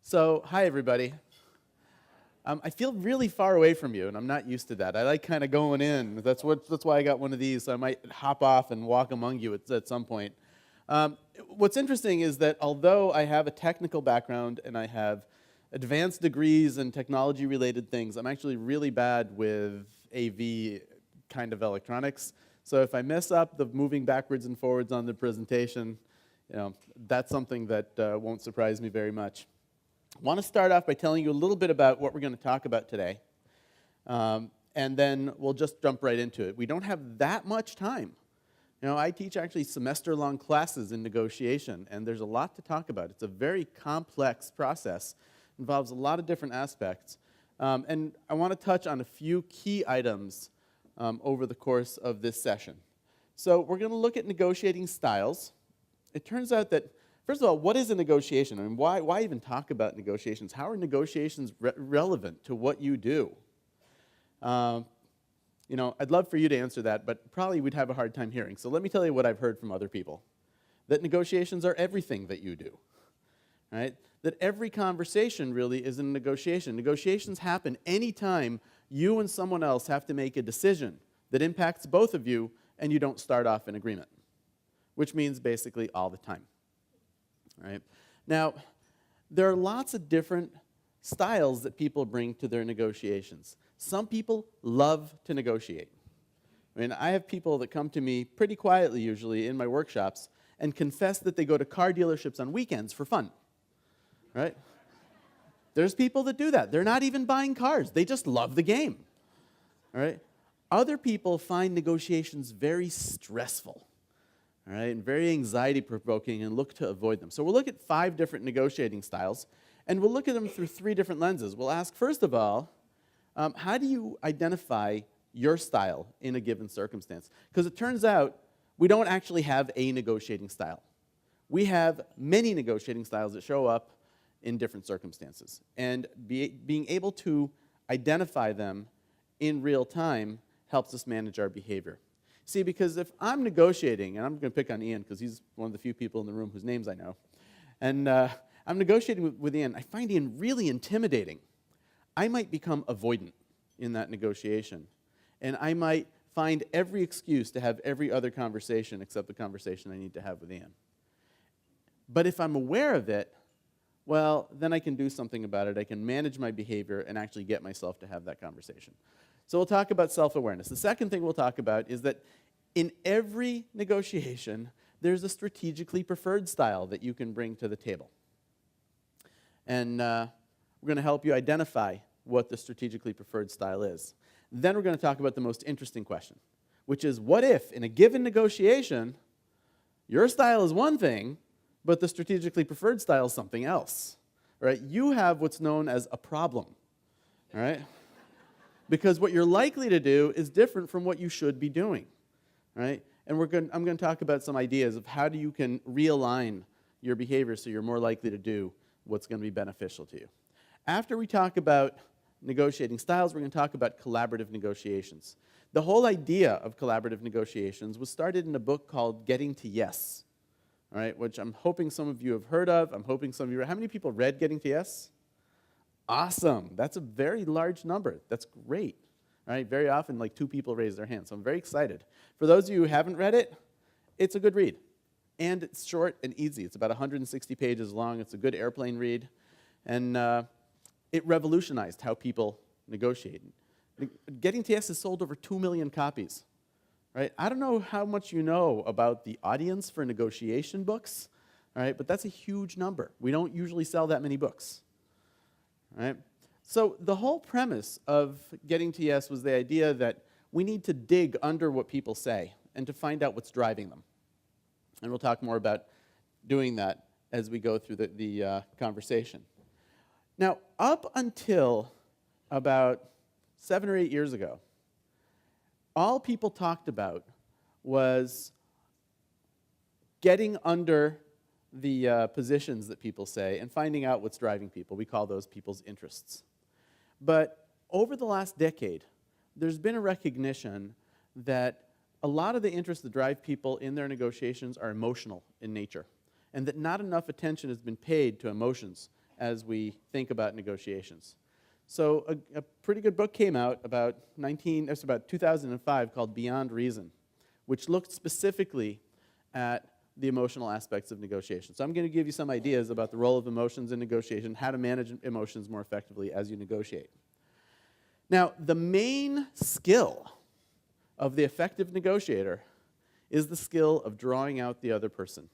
So, hi everybody. I feel really far away from you, and I'm not used to that. I like kind of going in. That's why I got one of these. So I might hop off and walk among you at some point. What's interesting is that although I have a technical background and I have advanced degrees in technology-related things, I'm actually really bad with AV kind of electronics. So if I mess up the moving backwards and forwards on the presentation, that's something that won't surprise me very much. I want to start off by telling you a little bit about what we're going to talk about today, and then we'll just jump right into it. We don't have that much time. I teach actually semester-long classes in negotiation, and there's a lot to talk about. It's a very complex process. It involves a lot of different aspects, and I want to touch on a few key items over the course of this session. So we're going to look at negotiating styles. It turns out that first of all, what is a negotiation? I mean, why even talk about negotiations? How are negotiations relevant to what you do? I'd love for you to answer that, but probably we'd have a hard time hearing. So let me tell you what I've heard from other people. That negotiations are everything that you do, right? That every conversation really is a negotiation. Negotiations happen anytime you and someone else have to make a decision that impacts both of you and you don't start off in agreement, which means basically all the time. Right? Now, there are lots of different styles that people bring to their negotiations. Some people love to negotiate. I mean, I have people that come to me pretty quietly usually in my workshops and confess that they go to car dealerships on weekends for fun. Right? There's people that do that. They're not even buying cars. They just love the game. All right? Other people find negotiations very stressful. All right, and very anxiety-provoking, and look to avoid them. So we'll look at 5 different negotiating styles, and we'll look at them through 3 different lenses. We'll ask, first of all, how do you identify your style in a given circumstance? Because it turns out we don't actually have a negotiating style. We have many negotiating styles that show up in different circumstances. And being able to identify them in real time helps us manage our behavior. See, because if I'm negotiating, and I'm going to pick on Ian because he's one of the few people in the room whose names I know, and I'm negotiating with Ian, I find Ian really intimidating. I might become avoidant in that negotiation, and I might find every excuse to have every other conversation except the conversation I need to have with Ian. But if I'm aware of it, well, then I can do something about it. I can manage my behavior and actually get myself to have that conversation. So we'll talk about self-awareness. The second thing we'll talk about is that in every negotiation, there's a strategically preferred style that you can bring to the table. And we're going to help you identify what the strategically preferred style is. Then we're going to talk about the most interesting question, which is what if, in a given negotiation, your style is one thing, but the strategically preferred style is something else? Right? You have what's known as a problem. All right? Because what you're likely to do is different from what you should be doing, right? And I'm going to talk about some ideas of how you can realign your behavior so you're more likely to do what's going to be beneficial to you. After we talk about negotiating styles, we're going to talk about collaborative negotiations. The whole idea of collaborative negotiations was started in a book called Getting to Yes, all right, which I'm hoping some of you have heard of. I'm hoping some of you, how many people read Getting to Yes? Awesome. That's a very large number. That's great. All right? Very often, like 2 people raise their hands. So I'm very excited. For those of you who haven't read it, it's a good read. And it's short and easy. It's about 160 pages long. It's a good airplane read. And it revolutionized how people negotiate. Getting to Yes has sold over 2 million copies. Right? I don't know how much you know about the audience for negotiation books, all right? But that's a huge number. We don't usually sell that many books. Right? So the whole premise of Getting to Yes was the idea that we need to dig under what people say and to find out what's driving them. And we'll talk more about doing that as we go through the conversation. Now, up until about 7 or 8 years ago, all people talked about was getting under the positions that people say and finding out what's driving people. We call those people's interests. But over the last decade, there's been a recognition that a lot of the interests that drive people in their negotiations are emotional in nature, and that not enough attention has been paid to emotions as we think about negotiations. So a pretty good book came out about 2005 called Beyond Reason, which looked specifically at the emotional aspects of negotiation. So I'm going to give you some ideas about the role of emotions in negotiation, how to manage emotions more effectively as you negotiate. Now, the main skill of the effective negotiator is the skill of drawing out the other person.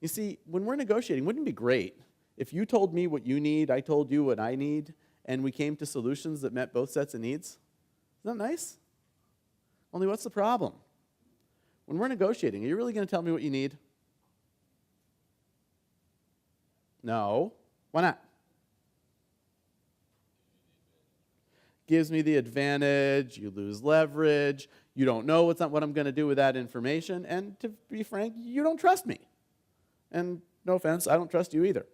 You see, when we're negotiating, wouldn't it be great if you told me what you need, I told you what I need, and we came to solutions that met both sets of needs? Isn't that nice? Only what's the problem? When we're negotiating, are you really going to tell me what you need? No. Why not? Gives me the advantage, you lose leverage, you don't know what I'm going to do with that information, and to be frank, you don't trust me. And no offense, I don't trust you either.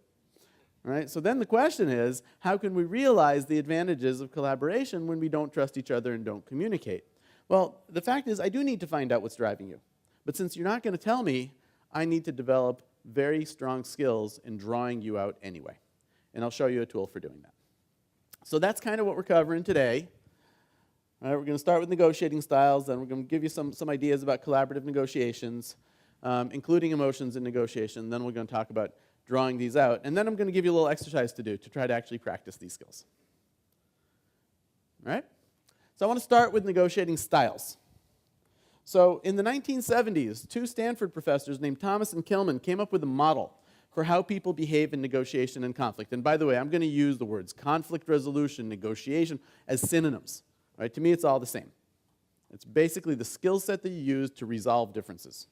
All right? So then the question is, how can we realize the advantages of collaboration when we don't trust each other and don't communicate? Well, the fact is, I do need to find out what's driving you. But since you're not going to tell me, I need to develop very strong skills in drawing you out anyway. And I'll show you a tool for doing that. So that's kind of what we're covering today. All right, we're going to start with negotiating styles, then we're going to give you some ideas about collaborative negotiations, including emotions in negotiation. Then we're going to talk about drawing these out. And then I'm going to give you a little exercise to do to try to actually practice these skills. All right? So I want to start with negotiating styles. So in the 1970s, two Stanford professors named Thomas and Kilman came up with a model for how people behave in negotiation and conflict. And by the way, I'm going to use the words conflict resolution, negotiation as synonyms. Right? To me, it's all the same. It's basically the skill set that you use to resolve differences.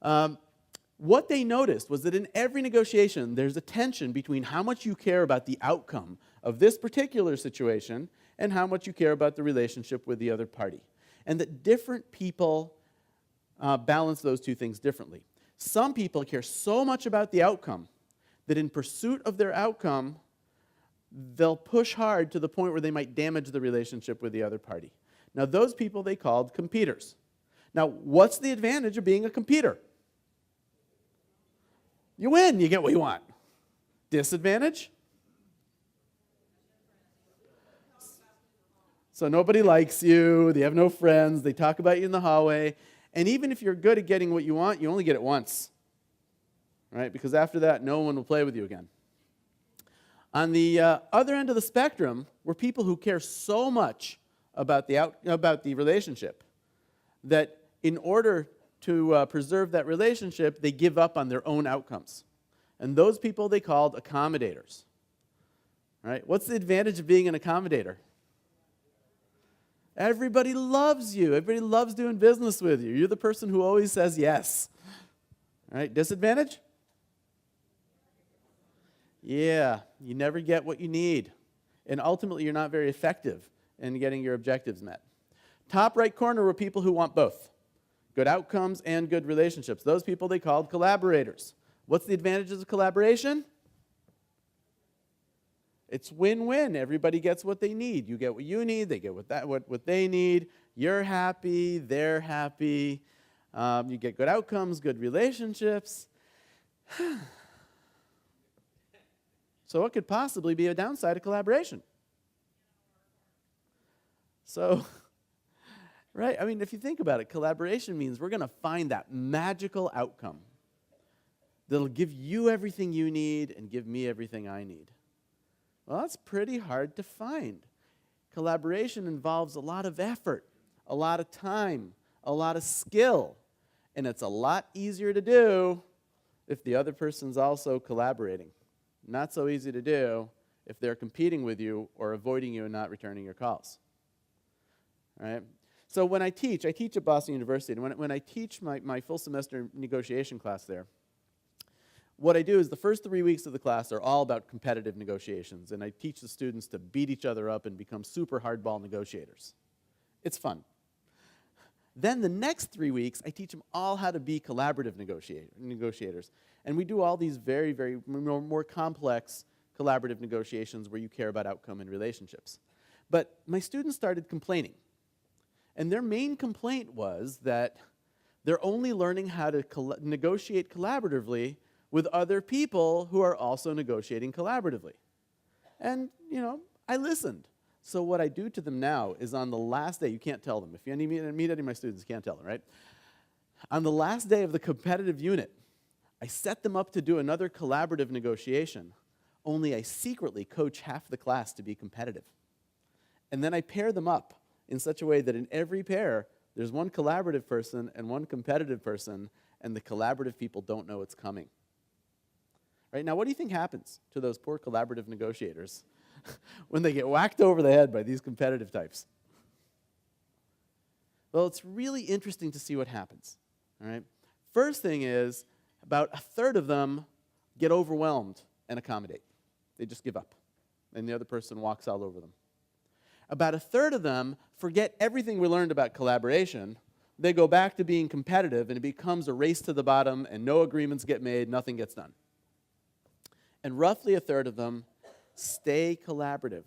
What they noticed was that in every negotiation, there's a tension between how much you care about the outcome of this particular situation and how much you care about the relationship with the other party. And that different people balance those two things differently. Some people care so much about the outcome that in pursuit of their outcome, they'll push hard to the point where they might damage the relationship with the other party. Now, those people they called competers. Now, what's the advantage of being a competitor? You win, you get what you want. Disadvantage? So nobody likes you, they have no friends, they talk about you in the hallway, and even if you're good at getting what you want, you only get it once, right? Because after that, no one will play with you again. On the other end of the spectrum were people who care so much about the relationship that in order to preserve that relationship, they give up on their own outcomes. And those people they called accommodators. Right? What's the advantage of being an accommodator? Everybody loves you. Everybody loves doing business with you. You're the person who always says yes. Right? Disadvantage? Yeah, you never get what you need. And ultimately, you're not very effective in getting your objectives met. Top right corner were people who want both. Good outcomes and good relationships. Those people they called collaborators. What's the advantages of collaboration? It's win-win. Everybody gets what they need. You get what you need, they get what they need. You're happy, they're happy. You get good outcomes, good relationships. So what could possibly be a downside of collaboration? So, right, I mean, if you think about it, collaboration means we're going to find that magical outcome that'll give you everything you need and give me everything I need. Well, that's pretty hard to find. Collaboration involves a lot of effort, a lot of time, a lot of skill, and it's a lot easier to do if the other person's also collaborating. Not so easy to do if they're competing with you or avoiding you and not returning your calls. Right? So when I teach at Boston University, and when I teach my full semester negotiation class there, what I do is the first 3 weeks of the class are all about competitive negotiations, and I teach the students to beat each other up and become super hardball negotiators. It's fun. Then the next 3 weeks, I teach them all how to be collaborative negotiators. And we do all these very, very more complex collaborative negotiations where you care about outcome and relationships. But my students started complaining. And their main complaint was that they're only learning how to negotiate collaboratively with other people who are also negotiating collaboratively. And, I listened. So what I do to them now is on the last day, you can't tell them. If you meet any of my students, you can't tell them, right? On the last day of the competitive unit, I set them up to do another collaborative negotiation, only I secretly coach half the class to be competitive. And then I pair them up in such a way that in every pair, there's one collaborative person and one competitive person, and the collaborative people don't know it's coming. Right? Now, what do you think happens to those poor collaborative negotiators when they get whacked over the head by these competitive types? Well, it's really interesting to see what happens. All right? First thing is, about a third of them get overwhelmed and accommodate. They just give up, and the other person walks all over them. About a third of them forget everything we learned about collaboration. They go back to being competitive, and it becomes a race to the bottom, and no agreements get made, nothing gets done. And roughly a third of them stay collaborative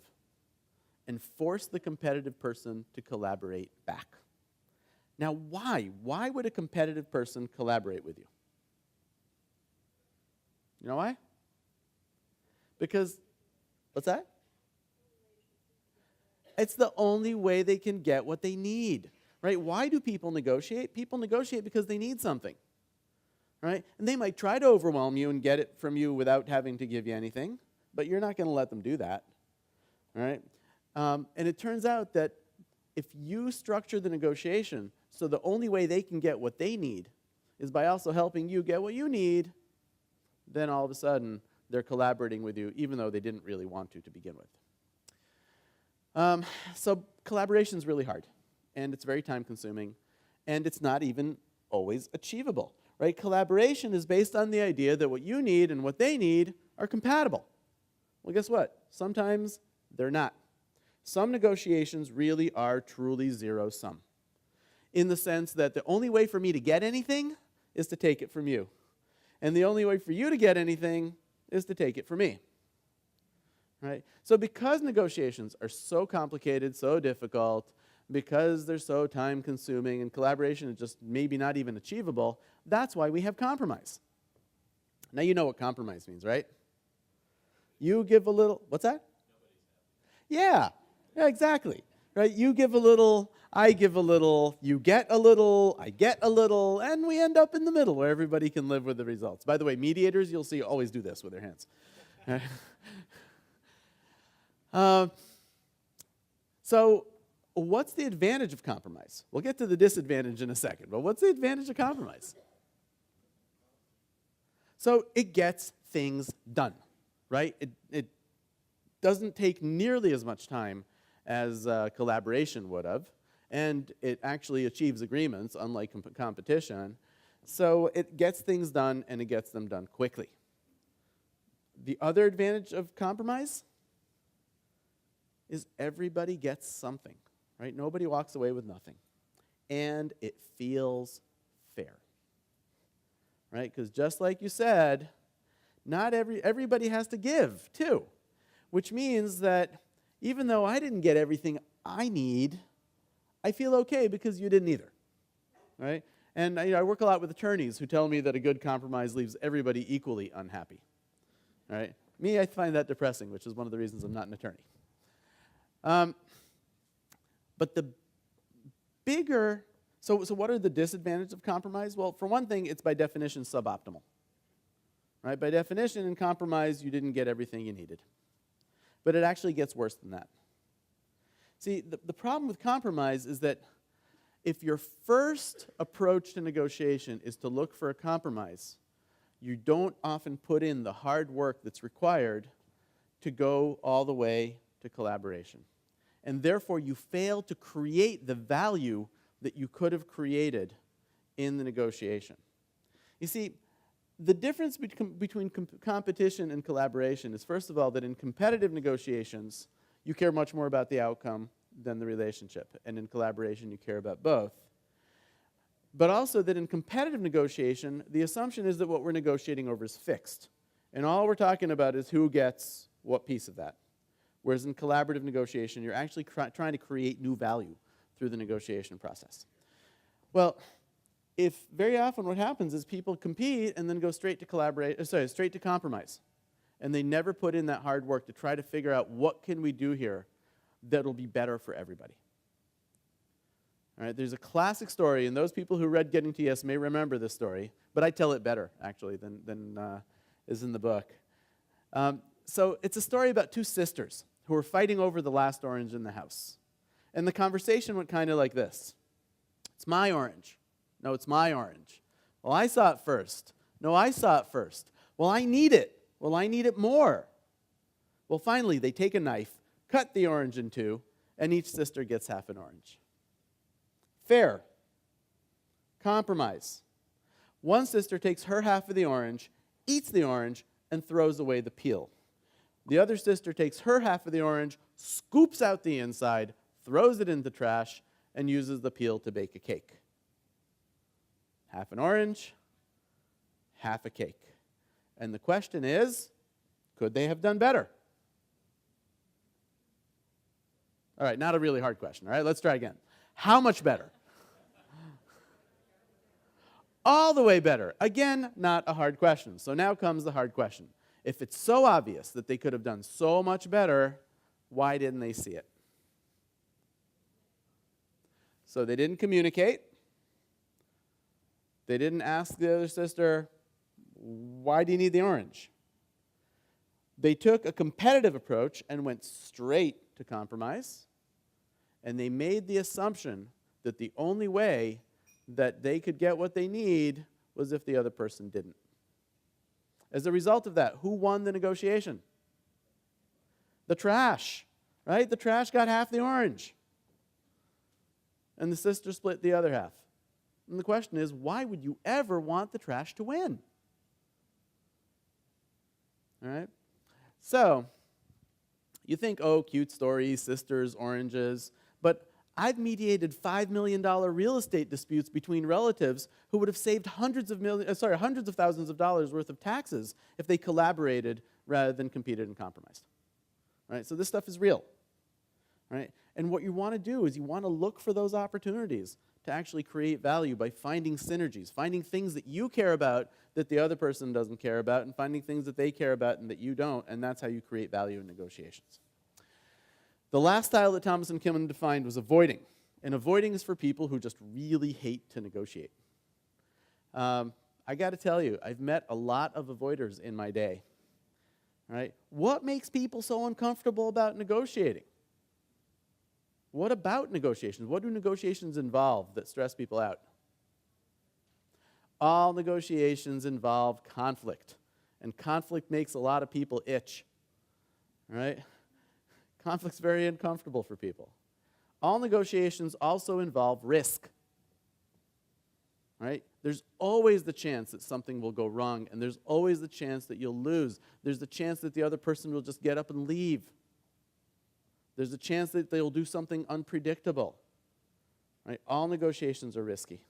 and force the competitive person to collaborate back. Now, why? Why would a competitive person collaborate with you? You know why? Because, what's that? It's the only way they can get what they need, right? Why do people negotiate? People negotiate because they need something, right? And they might try to overwhelm you and get it from you without having to give you anything, but you're not going to let them do that, right? And it turns out that if you structure the negotiation so the only way they can get what they need is by also helping you get what you need, then all of a sudden they're collaborating with you even though they didn't really want to begin with. So collaboration is really hard, and it's very time-consuming, and it's not even always achievable, right? Collaboration is based on the idea that what you need and what they need are compatible. Well, guess what? Sometimes they're not. Some negotiations really are truly zero-sum, in the sense that the only way for me to get anything is to take it from you, and the only way for you to get anything is to take it from me. Right? So because negotiations are so complicated, so difficult, because they're so time-consuming, and collaboration is just maybe not even achievable, that's why we have compromise. Now you know what compromise means, right? You give a little, what's that? Yeah, exactly. Right? You give a little, I give a little, you get a little, I get a little, and we end up in the middle where everybody can live with the results. By the way, mediators, you'll see, always do this with their hands. Right? So what's the advantage of compromise? We'll get to the disadvantage in a second, but what's the advantage of compromise? So it gets things done, right? It doesn't take nearly as much time as collaboration would have, and it actually achieves agreements, unlike competition. So it gets things done, and it gets them done quickly. The other advantage of compromise is everybody gets something, right? Nobody walks away with nothing. And it feels fair, right? Because just like you said, not everybody has to give, too, which means that even though I didn't get everything I need, I feel okay because you didn't either, right? And I work a lot with attorneys who tell me that a good compromise leaves everybody equally unhappy, right? Me, I find that depressing, which is one of the reasons I'm not an attorney. But the bigger, so what are the disadvantages of compromise? Well, for one thing, it's by definition suboptimal. Right? By definition, in compromise, you didn't get everything you needed. But it actually gets worse than that. See, the problem with compromise is that if your first approach to negotiation is to look for a compromise, you don't often put in the hard work that's required to go all the way to collaboration. And therefore, you fail to create the value that you could have created in the negotiation. You see, the difference between competition and collaboration is, first of all, that in competitive negotiations, you care much more about the outcome than the relationship. And in collaboration, you care about both. But also that in competitive negotiation, the assumption is that what we're negotiating over is fixed. And all we're talking about is who gets what piece of that. Whereas in collaborative negotiation, you're actually trying to create new value through the negotiation process. Well, if very often what happens is people compete and then go straight to compromise. And they never put in that hard work to try to figure out what can we do here that'll be better for everybody. All right, there's a classic story, and those people who read Getting to Yes may remember this story, but I tell it better, actually, than is in the book. So it's a story about two sisters who were fighting over the last orange in the house. And the conversation went kind of like this. It's my orange. No, it's my orange. Well, I saw it first. No, I saw it first. Well, I need it. Well, I need it more. Well, finally, they take a knife, cut the orange in two, and each sister gets half an orange. Fair. Compromise. One sister takes her half of the orange, eats the orange, and throws away the peel. The other sister takes her half of the orange, scoops out the inside, throws it in the trash, and uses the peel to bake a cake. Half an orange, half a cake. And the question is, could they have done better? All right, not a really hard question. All right, let's try again. How much better? All the way better. Again, not a hard question. So now comes the hard question. If it's so obvious that they could have done so much better, why didn't they see it? So they didn't communicate. They didn't ask the other sister, why do you need the orange? They took a competitive approach and went straight to compromise. And they made the assumption that the only way that they could get what they need was if the other person didn't. As a result of that, who won the negotiation? The trash, right? The trash got half the orange. And the sister split the other half. And the question is, why would you ever want the trash to win? All right? So, you think, oh, cute stories, sisters, oranges, but I've mediated $5 million real estate disputes between relatives who would have saved hundreds of thousands of dollars worth of taxes if they collaborated rather than competed and compromised. All right? So this stuff is real. All right? And what you want to do is you want to look for those opportunities to actually create value by finding synergies, finding things that you care about that the other person doesn't care about, and finding things that they care about and that you don't, and that's how you create value in negotiations. The last style that Thomas and Kimon defined was avoiding. And avoiding is for people who just really hate to negotiate. I got to tell you, I've met a lot of avoiders in my day. Right? What makes people so uncomfortable about negotiating? What about negotiations? What do negotiations involve that stress people out? All negotiations involve conflict. And conflict makes a lot of people itch. Right? Conflict's very uncomfortable for people. All negotiations also involve risk. Right? There's always the chance that something will go wrong, and there's always the chance that you'll lose. There's the chance that the other person will just get up and leave. There's a chance that they'll do something unpredictable. Right? All negotiations are risky.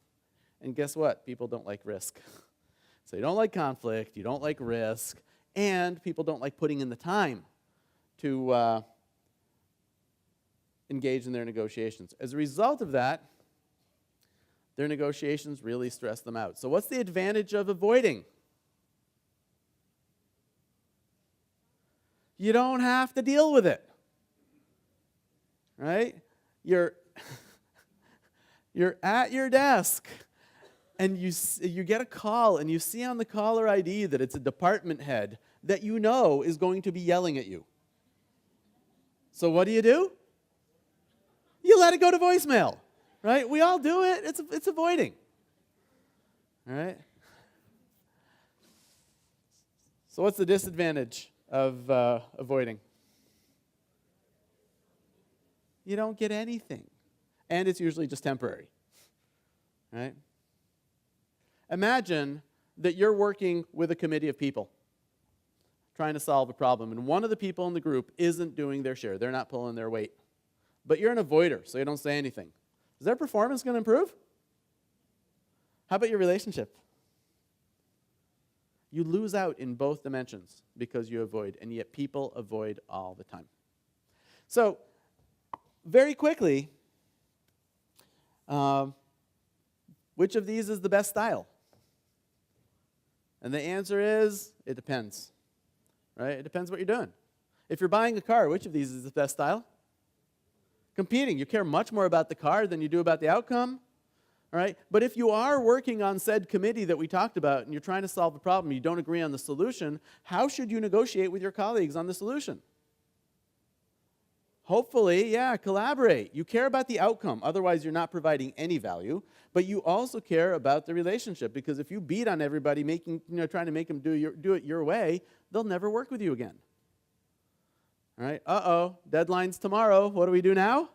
And guess what? People don't like risk. So you don't like conflict, you don't like risk, and people don't like putting in the time to engage in their negotiations. As a result of that, their negotiations really stress them out. So what's the advantage of avoiding? You don't have to deal with it. Right? You're at your desk, and you get a call, and you see on the caller ID that it's a department head that you know is going to be yelling at you. So what do? You let it go to voicemail. Right? We all do it. It's avoiding. All right? So what's the disadvantage of avoiding? You don't get anything. And it's usually just temporary. Right? Imagine that you're working with a committee of people trying to solve a problem, and one of the people in the group isn't doing their share. They're not pulling their weight. But you're an avoider, so you don't say anything. Is their performance going to improve? How about your relationship? You lose out in both dimensions because you avoid, and yet people avoid all the time. So, very quickly, which of these is the best style? And the answer is, it depends, right? It depends what you're doing. If you're buying a car, which of these is the best style? Competing. You care much more about the car than you do about the outcome, all right? But if you are working on said committee that we talked about and you're trying to solve a problem, you don't agree on the solution, how should you negotiate with your colleagues on the solution? Hopefully, yeah, collaborate. You care about the outcome. Otherwise, you're not providing any value. But you also care about the relationship, because if you beat on everybody, trying to make them do it your way, they'll never work with you again. All right, deadline's tomorrow. What do we do now?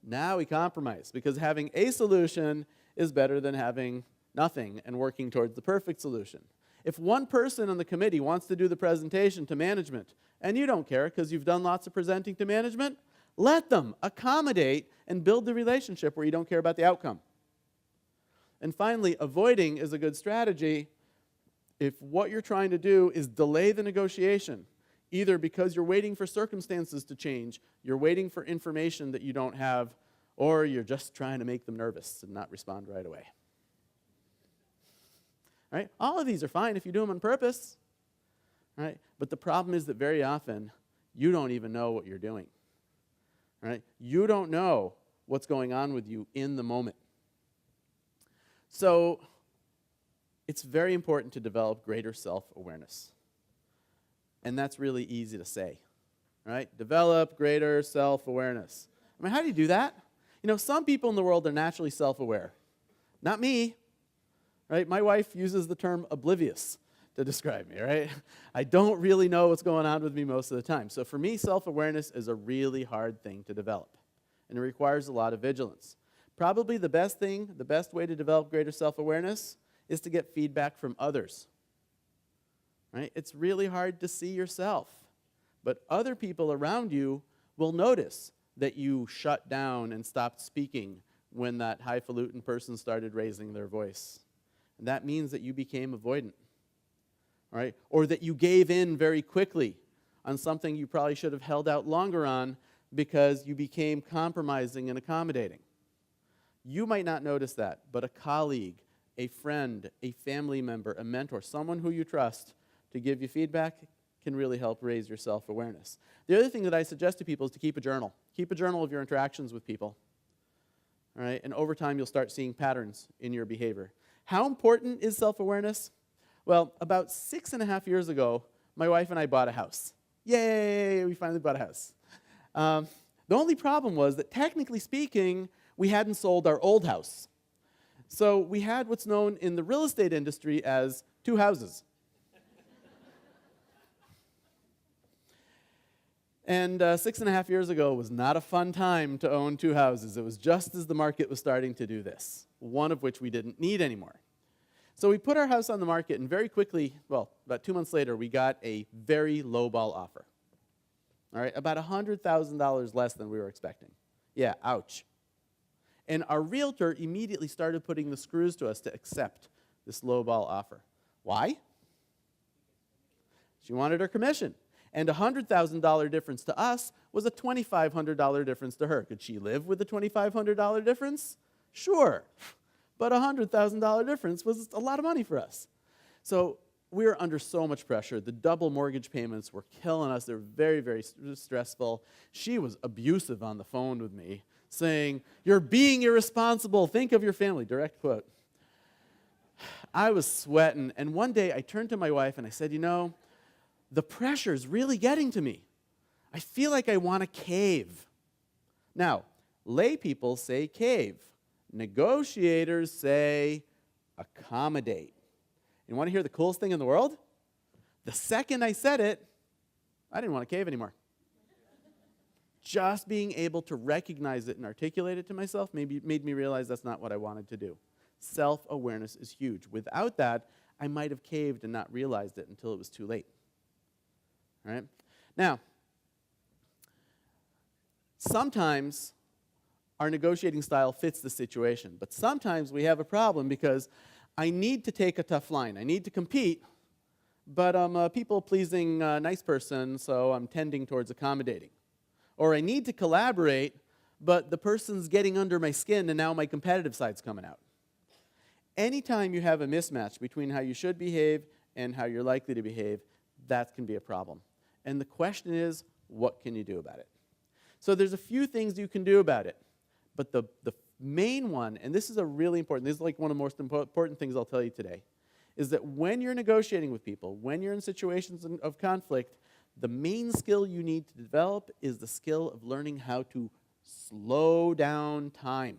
Now we compromise, because having a solution is better than having nothing and working towards the perfect solution. If one person on the committee wants to do the presentation to management, and you don't care because you've done lots of presenting to management, let them accommodate and build the relationship where you don't care about the outcome. And finally, avoiding is a good strategy if what you're trying to do is delay the negotiation, either because you're waiting for circumstances to change, you're waiting for information that you don't have, or you're just trying to make them nervous and not respond right away. Right? All of these are fine if you do them on purpose. Right? But the problem is that very often, you don't even know what you're doing. Right? You don't know what's going on with you in the moment. So, it's very important to develop greater self-awareness. And that's really easy to say. Right? Develop greater self-awareness. I mean, how do you do that? You know, some people in the world are naturally self-aware. Not me. Right? My wife uses the term oblivious to describe me, right? I don't really know what's going on with me most of the time. So for me, self-awareness is a really hard thing to develop, and it requires a lot of vigilance. Probably the best way to develop greater self-awareness is to get feedback from others, right? It's really hard to see yourself, but other people around you will notice that you shut down and stopped speaking when that highfalutin person started raising their voice. And that means that you became avoidant, right? Or that you gave in very quickly on something you probably should have held out longer on because you became compromising and accommodating. You might not notice that, but a colleague, a friend, a family member, a mentor, someone who you trust to give you feedback can really help raise your self-awareness. The other thing that I suggest to people is to keep a journal. Keep a journal of your interactions with people, all right? And over time, you'll start seeing patterns in your behavior. How important is self-awareness? Well, about 6.5 years ago, my wife and I bought a house. Yay, we finally bought a house. The only problem was that, technically speaking, we hadn't sold our old house. So we had what's known in the real estate industry as two houses. And 6.5 years ago was not a fun time to own two houses. It was just as the market was starting to do this, one of which we didn't need anymore. So we put our house on the market, and very quickly, well, about 2 months later, we got a very low-ball offer. All right, about $100,000 less than we were expecting. Yeah, ouch. And our realtor immediately started putting the screws to us to accept this low-ball offer. Why? She wanted her commission. And a $100,000 difference to us was a $2,500 difference to her. Could she live with the $2,500 difference? Sure. But a $100,000 difference was a lot of money for us. So we were under so much pressure. The double mortgage payments were killing us. They were very, very stressful. She was abusive on the phone with me, saying, "You're being irresponsible. Think of your family." Direct quote. I was sweating. And one day I turned to my wife and I said, "You know, the pressure's really getting to me. I feel like I want to cave." Now, lay people say cave. Negotiators say accommodate. You want to hear the coolest thing in the world? The second I said it, I didn't want to cave anymore. Just being able to recognize it and articulate it to myself made me realize that's not what I wanted to do. Self-awareness is huge. Without that, I might have caved and not realized it until it was too late. All right? Now, sometimes our negotiating style fits the situation, but sometimes we have a problem because I need to take a tough line. I need to compete, but I'm a people-pleasing nice person, so I'm tending towards accommodating. Or I need to collaborate, but the person's getting under my skin and now my competitive side's coming out. Anytime you have a mismatch between how you should behave and how you're likely to behave, that can be a problem. And the question is, what can you do about it? So there's a few things you can do about it, but the main one, and this is a really important, this is like one of the most important things I'll tell you today, is that when you're negotiating with people, when you're in situations of conflict, the main skill you need to develop is the skill of learning how to slow down time.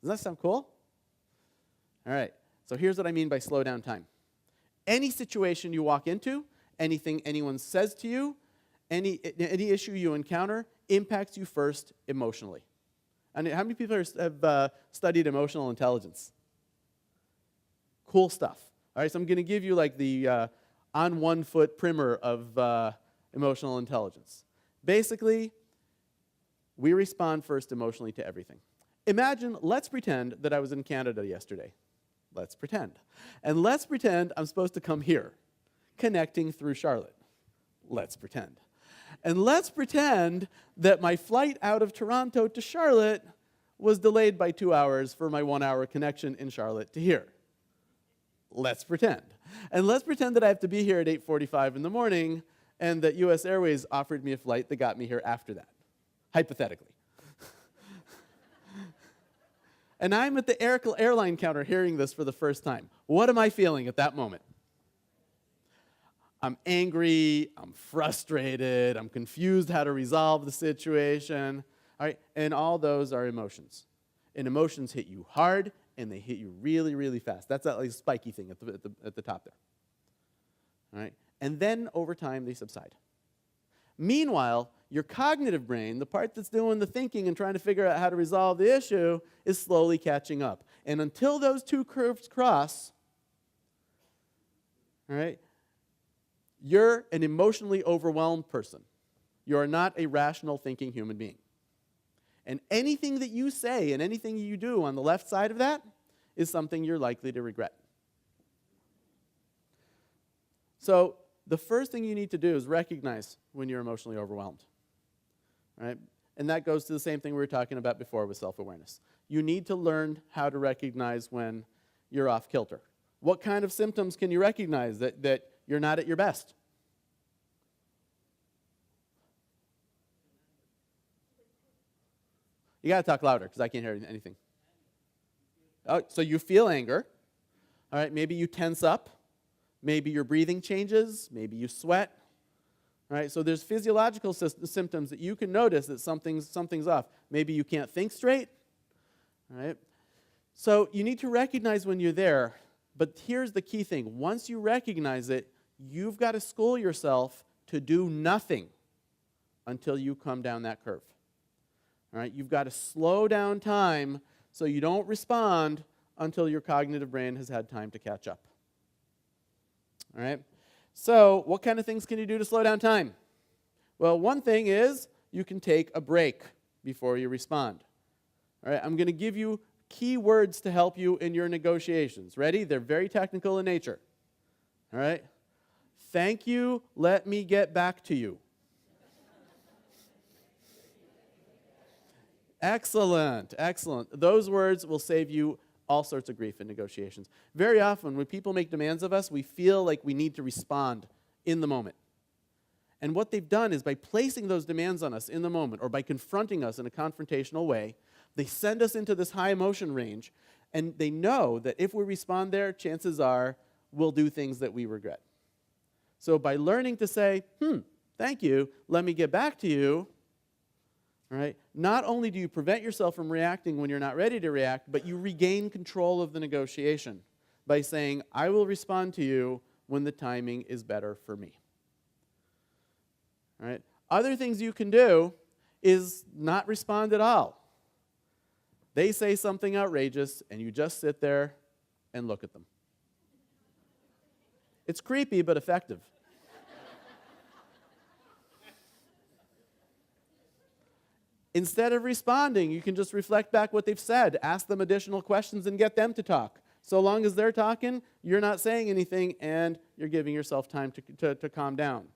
Doesn't that sound cool? All right, so here's what I mean by slow down time. Any situation you walk into, anything anyone says to you, any issue you encounter impacts you first emotionally. And how many people have studied emotional intelligence? Cool stuff. All right, so I'm going to give you like the on one foot primer of emotional intelligence. Basically, we respond first emotionally to everything. Imagine, let's pretend that I was in Canada yesterday. Let's pretend. And let's pretend I'm supposed to come here, connecting through Charlotte. Let's pretend. And let's pretend that my flight out of Toronto to Charlotte was delayed by 2 hours for my 1 hour connection in Charlotte to here. Let's pretend. And let's pretend that I have to be here at 8:45 in the morning and that US Airways offered me a flight that got me here after that, hypothetically. And I'm at the airline counter hearing this for the first time. What am I feeling at that moment? I'm angry, I'm frustrated, I'm confused how to resolve the situation. All right, and all those are emotions. And emotions hit you hard, and they hit you really, really fast. That's that like spiky thing at the top there. All right, and then over time they subside. Meanwhile, your cognitive brain, the part that's doing the thinking and trying to figure out how to resolve the issue, is slowly catching up. And until those two curves cross, all right, you're an emotionally overwhelmed person. You are not a rational thinking human being. And anything that you say and anything you do on the left side of that is something you're likely to regret. So the first thing you need to do is recognize when you're emotionally overwhelmed. Right? And that goes to the same thing we were talking about before with self-awareness. You need to learn how to recognize when you're off kilter. What kind of symptoms can you recognize that you're not at your best? You got to talk louder because I can't hear anything. Oh, so you feel anger. All right, maybe you tense up. Maybe your breathing changes. Maybe you sweat. All right, so there's physiological symptoms that you can notice that something's off. Maybe you can't think straight. All right, so you need to recognize when you're there. But here's the key thing. Once you recognize it, you've got to school yourself to do nothing until you come down that curve. All right, you've got to slow down time so you don't respond until your cognitive brain has had time to catch up. All right, so what kind of things can you do to slow down time? Well, one thing is you can take a break before you respond. All right, I'm going to give you key words to help you in your negotiations. Ready? They're very technical in nature. All right? Thank you. Let me get back to you. Excellent, excellent. Those words will save you all sorts of grief in negotiations. Very often, when people make demands of us, we feel like we need to respond in the moment. And what they've done is by placing those demands on us in the moment or by confronting us in a confrontational way, they send us into this high emotion range, and they know that if we respond there, chances are we'll do things that we regret. So by learning to say, thank you, let me get back to you, all right, not only do you prevent yourself from reacting when you're not ready to react, but you regain control of the negotiation by saying, I will respond to you when the timing is better for me. All right? Other things you can do is not respond at all. They say something outrageous, and you just sit there and look at them. It's creepy, but effective. Instead of responding, you can just reflect back what they've said, ask them additional questions, and get them to talk. So long as they're talking, you're not saying anything, and you're giving yourself time to calm down.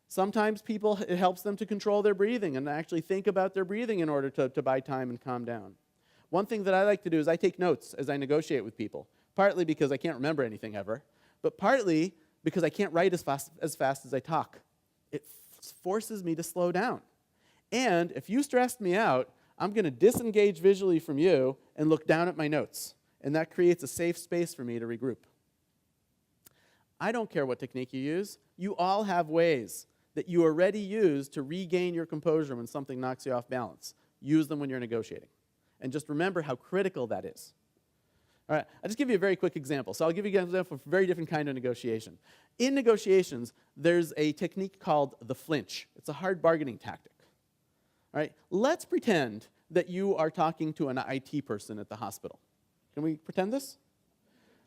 Sometimes it helps them to control their breathing and actually think about their breathing in order to buy time and calm down. One thing that I like to do is I take notes as I negotiate with people, partly because I can't remember anything ever, but partly because I can't write as fast as I talk. It forces me to slow down. And if you stressed me out, I'm going to disengage visually from you and look down at my notes. And that creates a safe space for me to regroup. I don't care what technique you use. You all have ways that you already use to regain your composure when something knocks you off balance. Use them when you're negotiating. And just remember how critical that is. All right, I'll just give you a very quick example. So I'll give you an example of a very different kind of negotiation. In negotiations, there's a technique called the flinch. It's a hard bargaining tactic. All right, let's pretend that you are talking to an IT person at the hospital. Can we pretend this?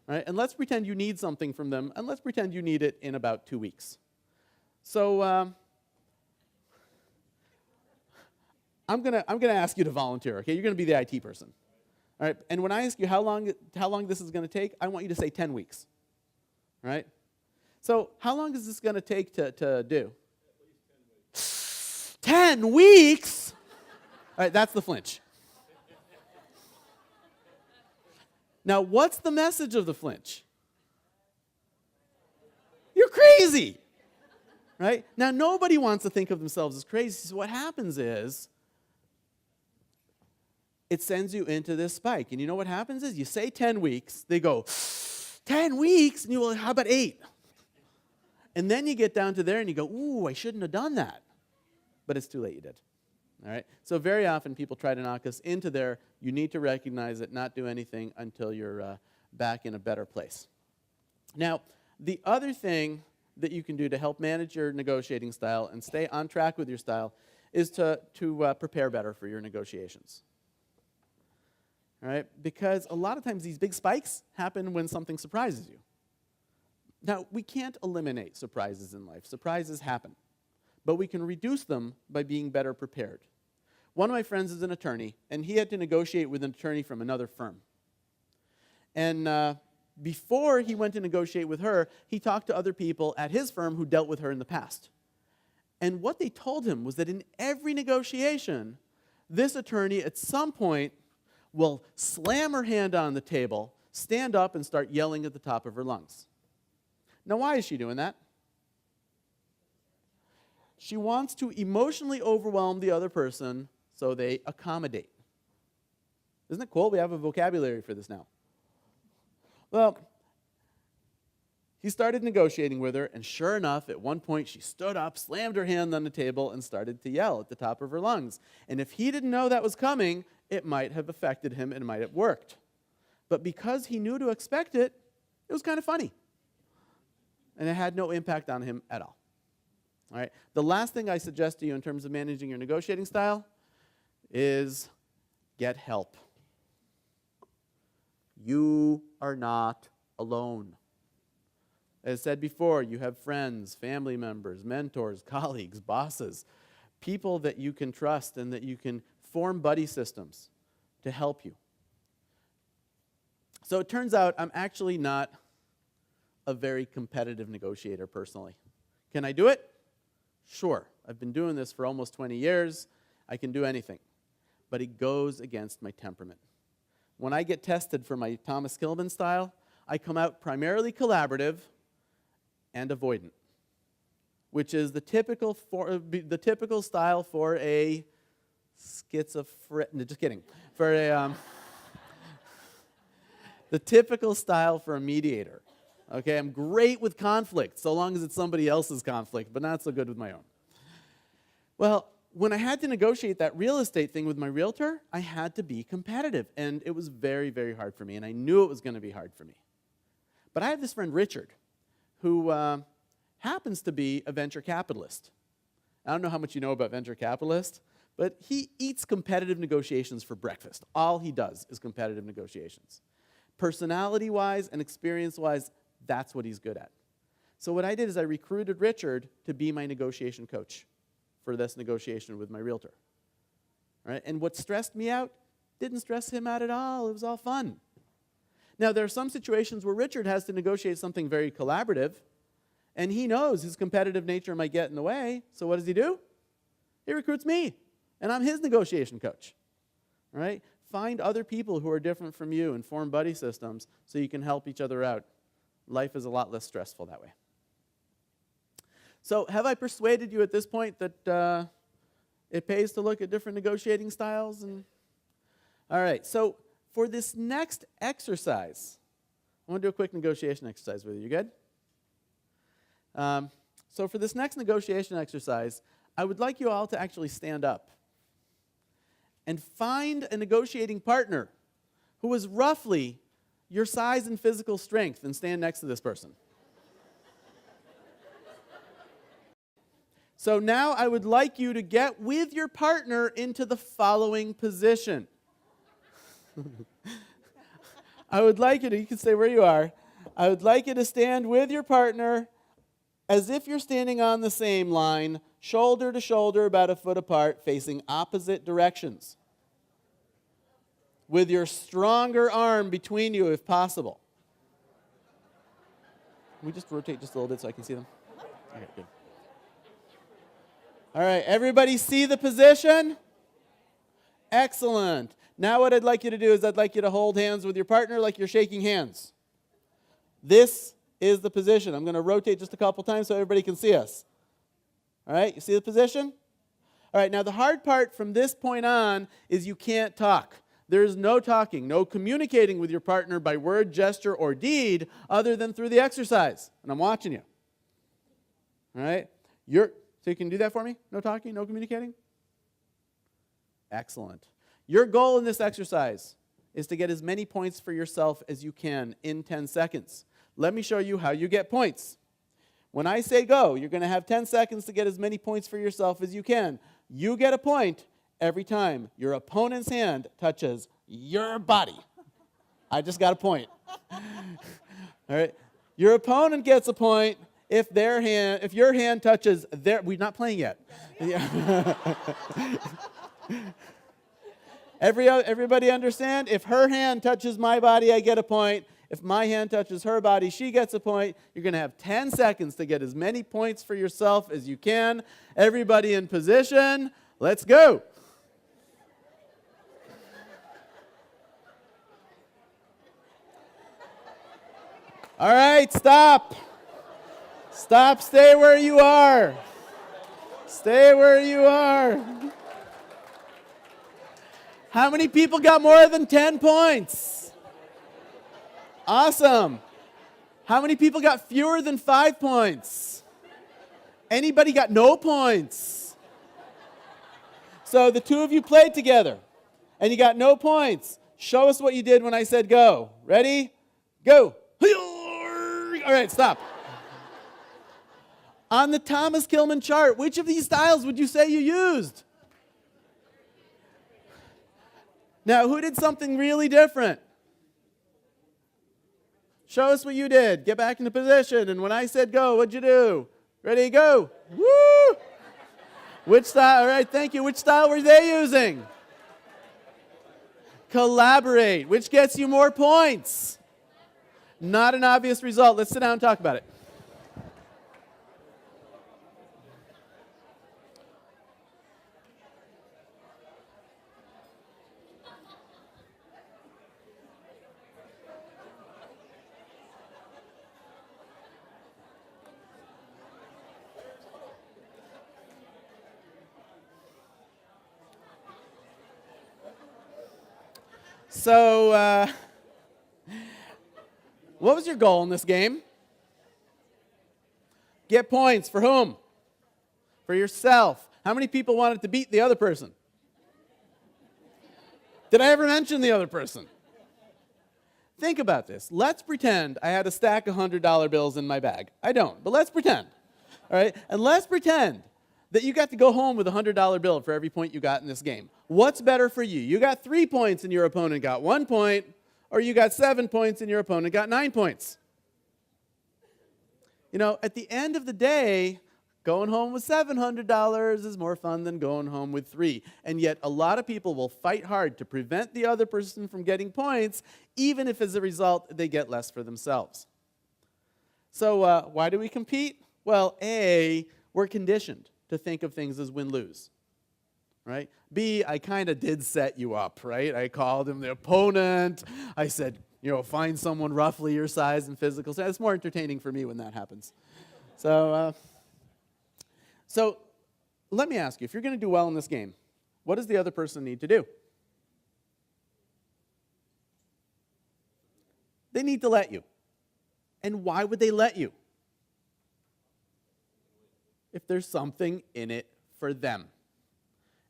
All right, and let's pretend you need something from them, and let's pretend you need it in about 2 weeks. So I'm gonna ask you to volunteer. Okay, you're gonna be the IT person. All right, and when I ask you how long this is gonna take, I want you to say 10 weeks. All right. So how long is this gonna take to do? At least 10 weeks. 10 weeks? All right, that's the flinch. Now, what's the message of the flinch? You're crazy. Right? Now, nobody wants to think of themselves as crazy. So what happens is it sends you into this spike. And you know what happens is you say 10 weeks. They go, 10 weeks? And you go, how about 8? And then you get down to there and you go, ooh, I shouldn't have done that. But it's too late, you did. All right? So very often people try to knock us into there. You need to recognize it, not do anything until you're back in a better place. Now, the other thing that you can do to help manage your negotiating style and stay on track with your style is to prepare better for your negotiations. All right? Because a lot of times these big spikes happen when something surprises you. Now, we can't eliminate surprises in life. Surprises happen. But we can reduce them by being better prepared. One of my friends is an attorney, and he had to negotiate with an attorney from another firm. And before he went to negotiate with her, he talked to other people at his firm who dealt with her in the past. And what they told him was that in every negotiation, this attorney at some point will slam her hand on the table, stand up, and start yelling at the top of her lungs. Now, why is she doing that? She wants to emotionally overwhelm the other person so they accommodate. Isn't it cool? We have a vocabulary for this now. Well, he started negotiating with her, and sure enough, at one point, she stood up, slammed her hand on the table, and started to yell at the top of her lungs. And if he didn't know that was coming, it might have affected him and it might have worked. But because he knew to expect it, it was kind of funny. And it had no impact on him at all. All right. The last thing I suggest to you in terms of managing your negotiating style is get help. You are not alone. As said before, you have friends, family members, mentors, colleagues, bosses, people that you can trust and that you can form buddy systems to help you. So it turns out I'm actually not a very competitive negotiator personally. Can I do it? Sure. I've been doing this for almost 20 years. I can do anything. But it goes against my temperament. When I get tested for my Thomas Kilman style, I come out primarily collaborative and avoidant, which is the typical style for a schizophrenic. No, just kidding. For a the typical style for a mediator. Okay, I'm great with conflict, so long as it's somebody else's conflict, but not so good with my own. Well, when I had to negotiate that real estate thing with my realtor, I had to be competitive, and it was very, very hard for me, and I knew it was going to be hard for me. But I have this friend, Richard, who happens to be a venture capitalist. I don't know how much you know about venture capitalists, but he eats competitive negotiations for breakfast. All he does is competitive negotiations. Personality-wise and experience-wise, that's what he's good at. So what I did is I recruited Richard to be my negotiation coach for this negotiation with my realtor. All right? And what stressed me out didn't stress him out at all. It was all fun. Now, there are some situations where Richard has to negotiate something very collaborative, And he knows his competitive nature might get in the way. So what does he do? He recruits me. And I'm his negotiation coach. All right? Find other people who are different from you and form buddy systems so you can help each other out. Life is a lot less stressful that way. So have I persuaded you at this point that it pays to look at different negotiating styles? All right, so for this next exercise, I want to do a quick negotiation exercise with you. You good? So for this next negotiation exercise, I would like you all to actually stand up and find a negotiating partner who is roughly your size and physical strength and stand next to this person. So now I would like you to get with your partner into the following position. I would like you can stay where you are. I would like you to stand with your partner as if you're standing on the same line, shoulder to shoulder, about a foot apart, facing opposite directions, with your stronger arm between you if possible. Can we just rotate just a little bit so I can see them? Okay, good. All right, everybody see the position? Excellent. Now what I'd like you to do is I'd like you to hold hands with your partner like you're shaking hands. This is the position. I'm going to rotate just a couple times so everybody can see us. All right, you see the position? All right, now the hard part from this point on is you can't talk. There's no talking, no communicating with your partner by word, gesture, or deed other than through the exercise. And I'm watching you. All right? So you can do that for me? No talking, no communicating? Excellent. Your goal in this exercise is to get as many points for yourself as you can in 10 seconds. Let me show you how you get points. When I say go, you're going to have 10 seconds to get as many points for yourself as you can. You get a point every time your opponent's hand touches your body. I just got a point. All right. Your opponent gets a point if your hand touches their. We're not playing yet. Everybody understand? If her hand touches my body, I get a point. If my hand touches her body, she gets a point. You're going to have 10 seconds to get as many points for yourself as you can. Everybody in position. Let's go. All right, stop. Stop, stay where you are. Stay where you are. How many people got more than 10 points? Awesome. How many people got fewer than 5 points? Anybody got no points? So the two of you played together, and you got no points. Show us what you did when I said go. Ready? Go. All right, stop. On the Thomas Kilmann chart, which of these styles would you say you used? Now, who did something really different? Show us what you did. Get back into position. And when I said go, what'd you do? Ready, go. Woo! Which style? All right, thank you. Which style were they using? Collaborate. Which gets you more points? Not an obvious result. Let's sit down and talk about it. So, what was your goal in this game? Get points. For whom? For yourself. How many people wanted to beat the other person? Did I ever mention the other person? Think about this. Let's pretend I had a stack of $100 bills in my bag. I don't, but let's pretend. All right? And let's pretend that you got to go home with a $100 bill for every point you got in this game. What's better for you? You got 3 points and your opponent got 1 point, or you got 7 points and your opponent got 9 points. You know, at the end of the day, going home with $700 is more fun than going home with 3. And yet a lot of people will fight hard to prevent the other person from getting points, even if as a result they get less for themselves. So why do we compete? Well, A, we're conditioned to think of things as win-lose, right? B, I kind of did set you up, right? I called him the opponent. I said, find someone roughly your size and physical size. It's more entertaining for me when that happens. So let me ask you, if you're going to do well in this game, what does the other person need to do? They need to let you. And why would they let you? If there's something in it for them.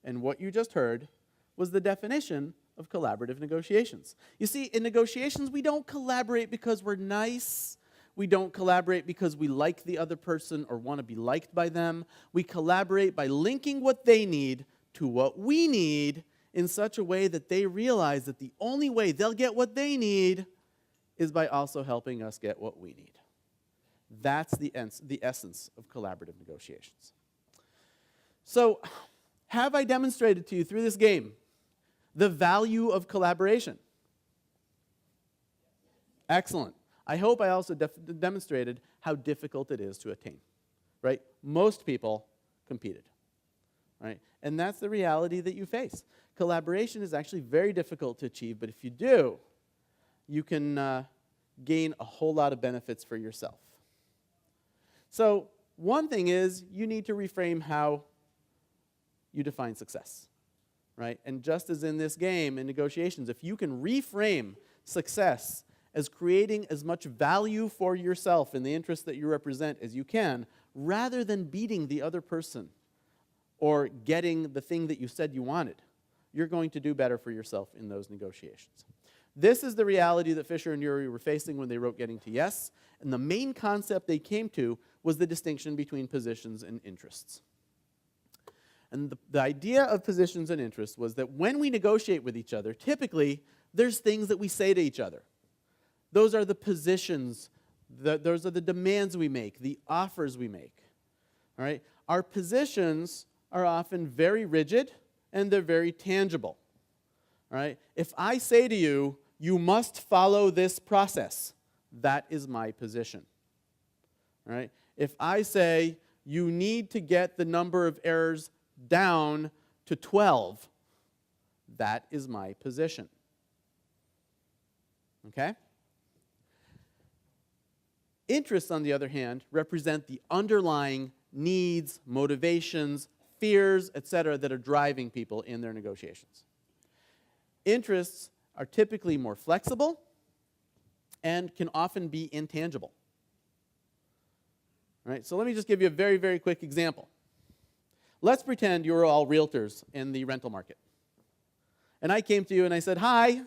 And what you just heard was the definition of collaborative negotiations. You see, in negotiations, we don't collaborate because we're nice. We don't collaborate because we like the other person or want to be liked by them. We collaborate by linking what they need to what we need in such a way that they realize that the only way they'll get what they need is by also helping us get what we need. That's the essence of collaborative negotiations. So, have I demonstrated to you through this game the value of collaboration? Excellent. I hope I also demonstrated how difficult it is to attain, right? Most people competed, right? And that's the reality that you face. Collaboration is actually very difficult to achieve, but if you do, you can gain a whole lot of benefits for yourself. So one thing is you need to reframe how you define success, right? And just as in this game, in negotiations, if you can reframe success as creating as much value for yourself in the interests that you represent as you can, rather than beating the other person or getting the thing that you said you wanted, you're going to do better for yourself in those negotiations. This is the reality that Fisher and Urey were facing when they wrote Getting to Yes, and the main concept they came to was the distinction between positions and interests. And the idea of positions and interests was that when we negotiate with each other, typically there's things that we say to each other. Those are the positions, those are the demands we make, the offers we make. All right? Our positions are often very rigid and they're very tangible. All right? If I say to you, you must follow this process, that is my position. All right? If I say you need to get the number of errors down to 12, that is my position. Okay? Interests, on the other hand, represent the underlying needs, motivations, fears, etc., that are driving people in their negotiations. Interests are typically more flexible and can often be intangible. All right, so let me just give you a very, very quick example. Let's pretend you're all realtors in the rental market. And I came to you and I said, hi,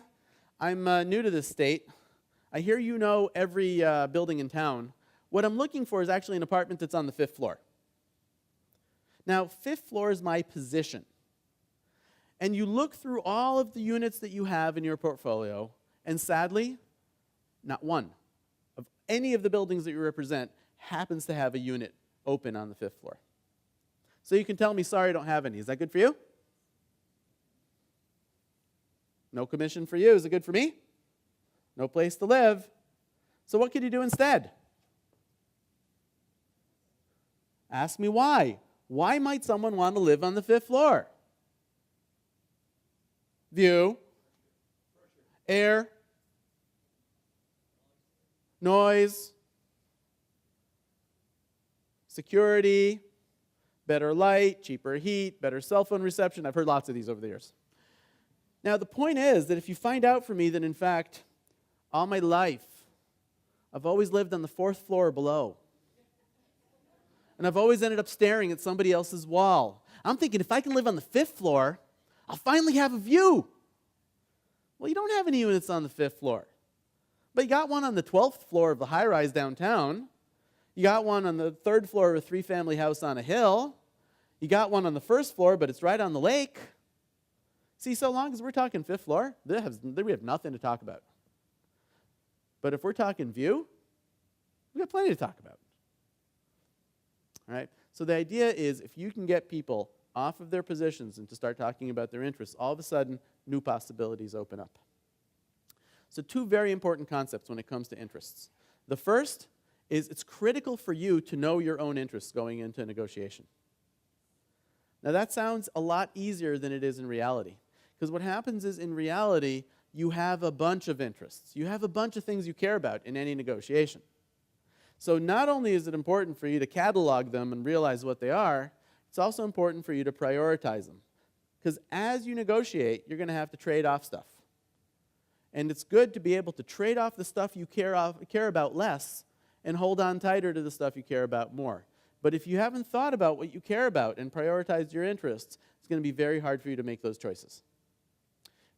I'm new to this state. I hear you know every building in town. What I'm looking for is actually an apartment that's on the 5th floor. Now, 5th floor is my position. And you look through all of the units that you have in your portfolio, and sadly, not one of any of the buildings that you represent happens to have a unit open on the 5th floor. So you can tell me, sorry, I don't have any. Is that good for you? No commission for you. Is it good for me? No place to live. So what could you do instead? Ask me why. Why might someone want to live on the 5th floor? View, air, noise, security, better light, cheaper heat, better cell phone reception. I've heard lots of these over the years. Now, the point is that if you find out from me that, in fact, all my life, I've always lived on the 4th floor or below, and I've always ended up staring at somebody else's wall. I'm thinking, if I can live on the 5th floor, I'll finally have a view. Well, you don't have any units on the 5th floor. But you got one on the 12th floor of the high-rise downtown. You got one on the 3rd floor of a 3-family house on a hill. You got one on the 1st floor, but it's right on the lake. See, so long as we're talking 5th floor, we have nothing to talk about. But if we're talking view, we've got plenty to talk about. All right? So the idea is if you can get people off of their positions and to start talking about their interests, all of a sudden, new possibilities open up. So 2 very important concepts when it comes to interests. The first is it's critical for you to know your own interests going into a negotiation. Now that sounds a lot easier than it is in reality. Because what happens is in reality, you have a bunch of interests. You have a bunch of things you care about in any negotiation. So not only is it important for you to catalog them and realize what they are, it's also important for you to prioritize them. Because as you negotiate, you're going to have to trade off stuff. And it's good to be able to trade off the stuff you care about less and hold on tighter to the stuff you care about more. But if you haven't thought about what you care about and prioritized your interests, it's going to be very hard for you to make those choices.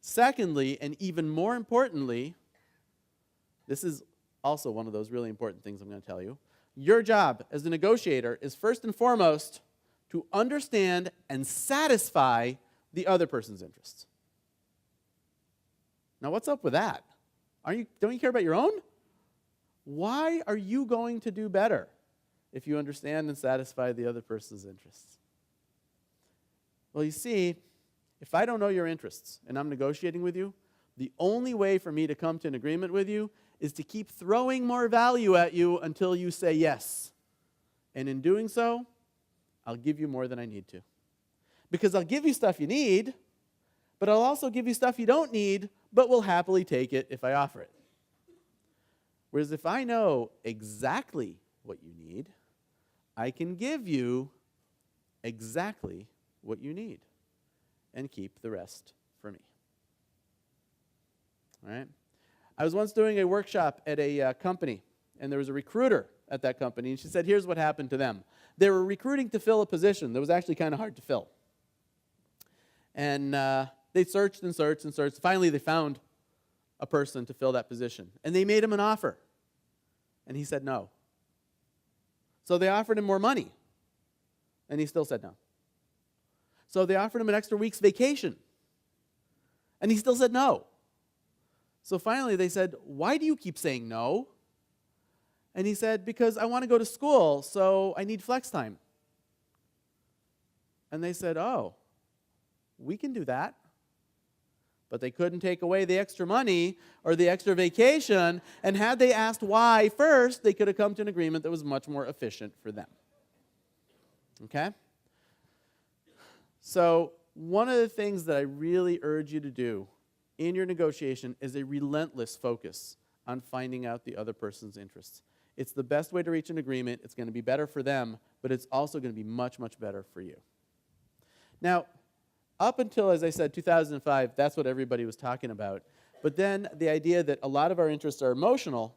Secondly, and even more importantly, this is also one of those really important things I'm going to tell you. Your job as a negotiator is first and foremost to understand and satisfy the other person's interests. Now, what's up with that? Don't you care about your own? Why are you going to do better if you understand and satisfy the other person's interests? Well, you see, if I don't know your interests and I'm negotiating with you, the only way for me to come to an agreement with you is to keep throwing more value at you until you say yes. And in doing so, I'll give you more than I need to. Because I'll give you stuff you need, but I'll also give you stuff you don't need, but will happily take it if I offer it. Whereas if I know exactly what you need, I can give you exactly what you need and keep the rest for me. All right? I was once doing a workshop at a company, and there was a recruiter at that company, and she said, here's what happened to them. They were recruiting to fill a position that was actually kind of hard to fill. And they searched and searched and searched. Finally, they found a person to fill that position, and they made him an offer. And he said no. So they offered him more money, and he still said no. So they offered him an extra week's vacation, and he still said no. So finally they said, why do you keep saying no? And he said, because I want to go to school, so I need flex time. And they said, oh, we can do that. But they couldn't take away the extra money or the extra vacation, and had they asked why first, they could have come to an agreement that was much more efficient for them. Okay? So one of the things that I really urge you to do in your negotiation is a relentless focus on finding out the other person's interests. It's the best way to reach an agreement. It's going to be better for them, but it's also going to be much, much better for you. Now, up until, as I said, 2005, that's what everybody was talking about. But then the idea that a lot of our interests are emotional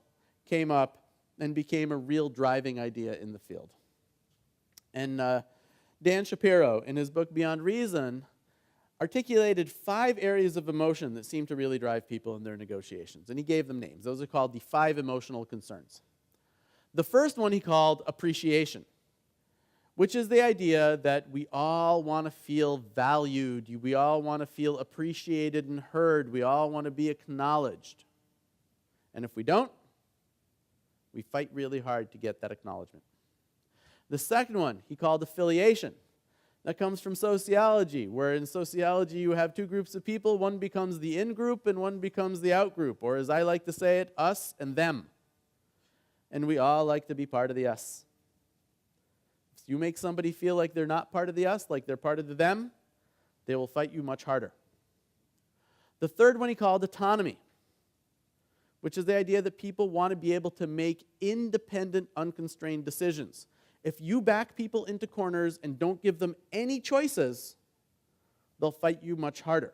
came up and became a real driving idea in the field. And Dan Shapiro, in his book Beyond Reason, articulated 5 areas of emotion that seem to really drive people in their negotiations. And he gave them names. Those are called the 5 emotional concerns. The first one he called appreciation, which is the idea that we all want to feel valued. We all want to feel appreciated and heard. We all want to be acknowledged. And if we don't, we fight really hard to get that acknowledgement. The second one he called affiliation. That comes from sociology, where in sociology you have 2 groups of people. One becomes the in-group and one becomes the out-group, or as I like to say it, us and them. And we all like to be part of the us. If you make somebody feel like they're not part of the us, like they're part of the them, they will fight you much harder. The third one he called autonomy, which is the idea that people want to be able to make independent, unconstrained decisions. If you back people into corners and don't give them any choices, they'll fight you much harder.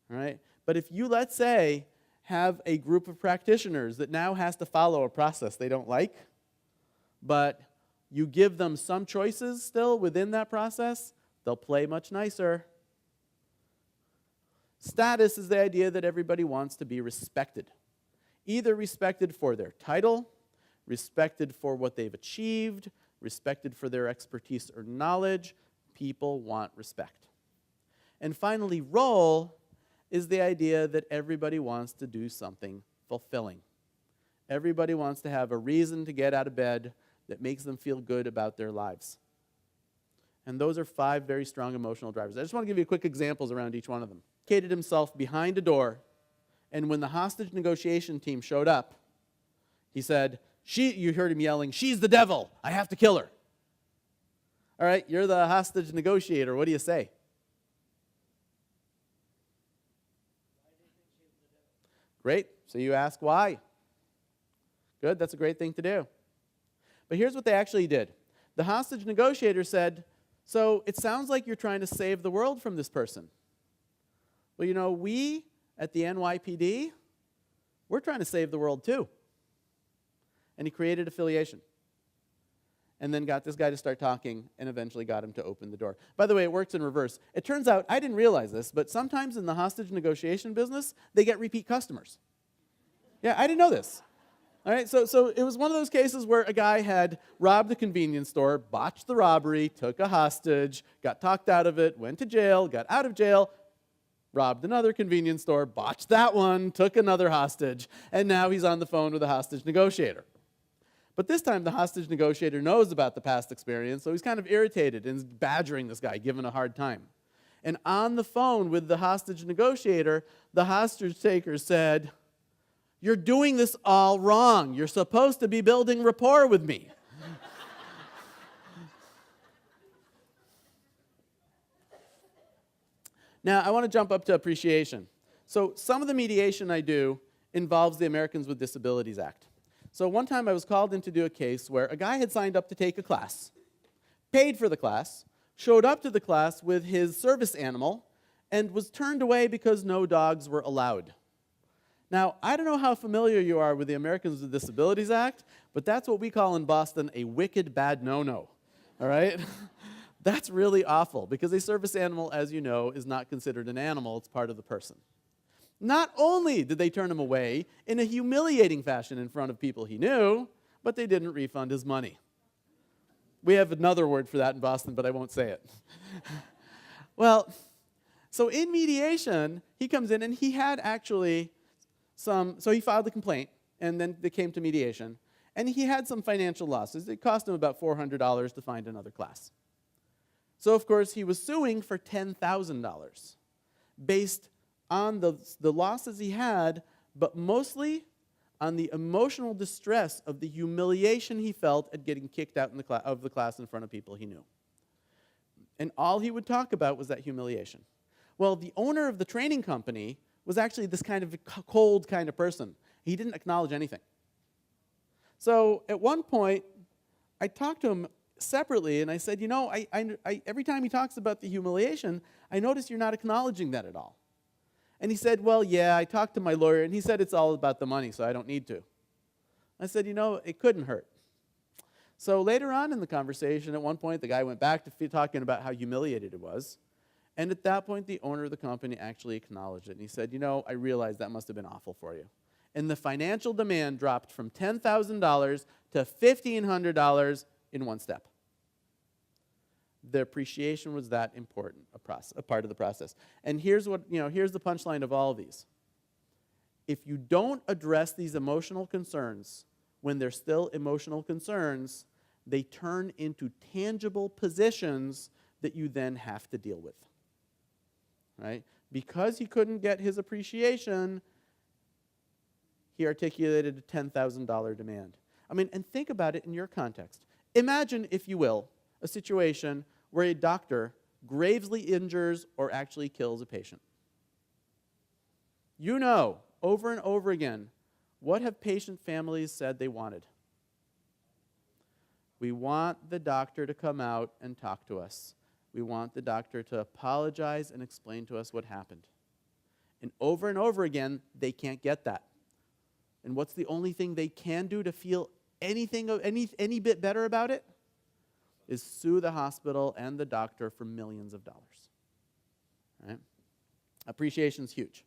All right? But if you, let's say, have a group of practitioners that now has to follow a process they don't like, but you give them some choices still within that process, they'll play much nicer. Status is the idea that everybody wants to be respected. Either respected for their title, respected for what they've achieved, respected for their expertise or knowledge. People want respect. And finally, role is the idea that everybody wants to do something fulfilling. Everybody wants to have a reason to get out of bed that makes them feel good about their lives. And those are 5 very strong emotional drivers. I just want to give you quick examples around each one of them. He located himself behind a door, and when the hostage negotiation team showed up, he said, You heard him yelling, "She's the devil. I have to kill her." All right, you're the hostage negotiator. What do you say? Great. So you ask why. Good, that's a great thing to do. But here's what they actually did. The hostage negotiator said, "So it sounds like you're trying to save the world from this person." Well, you know, we at the NYPD, we're trying to save the world too. And he created affiliation. And then got this guy to start talking and eventually got him to open the door. By the way, it works in reverse. It turns out, I didn't realize this, but sometimes in the hostage negotiation business, they get repeat customers. Yeah, I didn't know this. All right, so it was one of those cases where a guy had robbed a convenience store, botched the robbery, took a hostage, got talked out of it, went to jail, got out of jail, robbed another convenience store, botched that one, took another hostage, and now he's on the phone with a hostage negotiator. But this time the hostage negotiator knows about the past experience, so he's kind of irritated and is badgering this guy, giving a hard time. And on the phone with the hostage negotiator, the hostage taker said, "You're doing this all wrong. You're supposed to be building rapport with me." Now, I want to jump up to appreciation. So some of the mediation I do involves the Americans with Disabilities Act. So one time I was called in to do a case where a guy had signed up to take a class, paid for the class, showed up to the class with his service animal, and was turned away because no dogs were allowed. Now, I don't know how familiar you are with the Americans with Disabilities Act, but that's what we call in Boston a wicked bad no-no, all right? That's really awful, because a service animal, as you know, is not considered an animal, it's part of the person. Not only did they turn him away in a humiliating fashion in front of people he knew, but they didn't refund his money. We have another word for that in Boston, but I won't say it. Well, so in mediation, he comes in and he had actually so he filed a complaint, and then they came to mediation, and he had some financial losses. It cost him about $400 to find another class. So, of course, he was suing for $10,000 based on the losses he had, but mostly on the emotional distress of the humiliation he felt at getting kicked out of the class in front of people he knew. And all he would talk about was that humiliation. Well, the owner of the training company was actually this kind of cold kind of person. He didn't acknowledge anything. So at one point, I talked to him separately, and I said, "You know, every time he talks about the humiliation, I notice you're not acknowledging that at all." And he said, "Well, yeah, I talked to my lawyer, and he said it's all about the money, so I don't need to." I said, "You know, it couldn't hurt." So later on in the conversation, at one point, the guy went back to talking about how humiliated it was. And at that point, the owner of the company actually acknowledged it. And he said, "You know, I realized that must have been awful for you." And the financial demand dropped from $10,000 to $1,500 in one step. The appreciation was that important, a part of the process. And here's the punchline of all of these. If you don't address these emotional concerns when they're still emotional concerns, they turn into tangible positions that you then have to deal with. Right? Because he couldn't get his appreciation, he articulated a $10,000 demand. I mean, and think about it in your context. Imagine, if you will, a situation where a doctor gravely injures or actually kills a patient. You know, over and over again, what have patient families said they wanted? We want the doctor to come out and talk to us. We want the doctor to apologize and explain to us what happened. And over again, they can't get that. And what's the only thing they can do to feel any bit better about it? Is sue the hospital and the doctor for millions of dollars. Right? Appreciation's huge.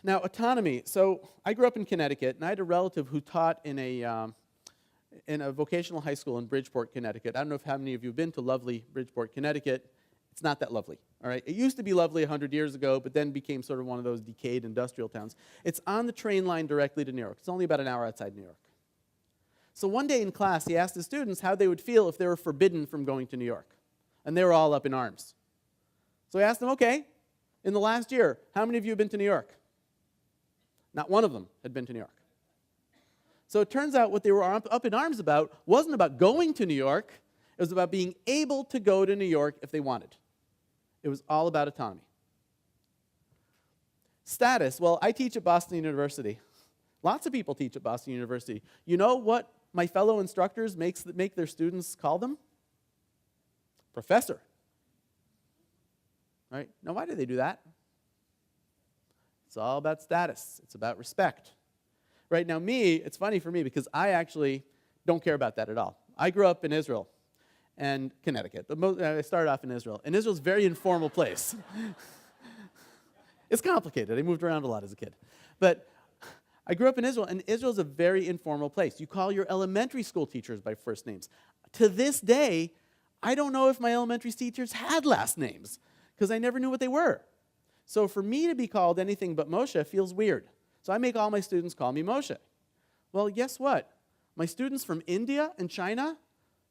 Now, autonomy. So I grew up in Connecticut, and I had a relative who taught in a vocational high school in Bridgeport, Connecticut. I don't know how many of you have been to lovely Bridgeport, Connecticut. It's not that lovely, all right? It used to be lovely 100 years ago, but then became sort of one of those decayed industrial towns. It's on the train line directly to New York. It's only about an hour outside New York. So one day in class, he asked his students how they would feel if they were forbidden from going to New York. And they were all up in arms. So he asked them, okay, in the last year, how many of you have been to New York? Not one of them had been to New York. So it turns out what they were up in arms about wasn't about going to New York. It was about being able to go to New York if they wanted. It was all about autonomy. Status. Well, I teach at Boston University. Lots of people teach at Boston University. You know what my fellow instructors make their students call them? Professor. Right? Now, why do they do that? It's all about status. It's about respect. Right? Now, it's funny for me because I actually don't care about that at all. I grew up in Israel and Connecticut. I started off in Israel. And Israel's a very informal place. It's complicated. I moved around a lot as a kid. But I grew up in Israel, and Israel's a very informal place. You call your elementary school teachers by first names. To this day, I don't know if my elementary teachers had last names because I never knew what they were. So for me to be called anything but Moshe feels weird. So I make all my students call me Moshe. Well, guess what? My students from India and China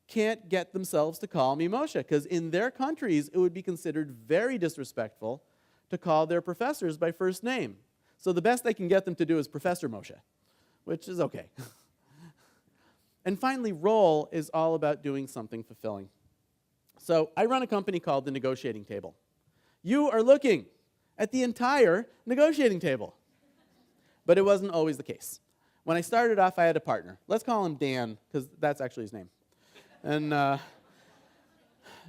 can't get themselves to call me Moshe because in their countries, it would be considered very disrespectful to call their professors by first name. So the best I can get them to do is Professor Moshe, which is okay. And finally, role is all about doing something fulfilling. So I run a company called The Negotiating Table. You are looking at the entire negotiating table. But it wasn't always the case. When I started off, I had a partner. Let's call him Dan, because that's actually his name. And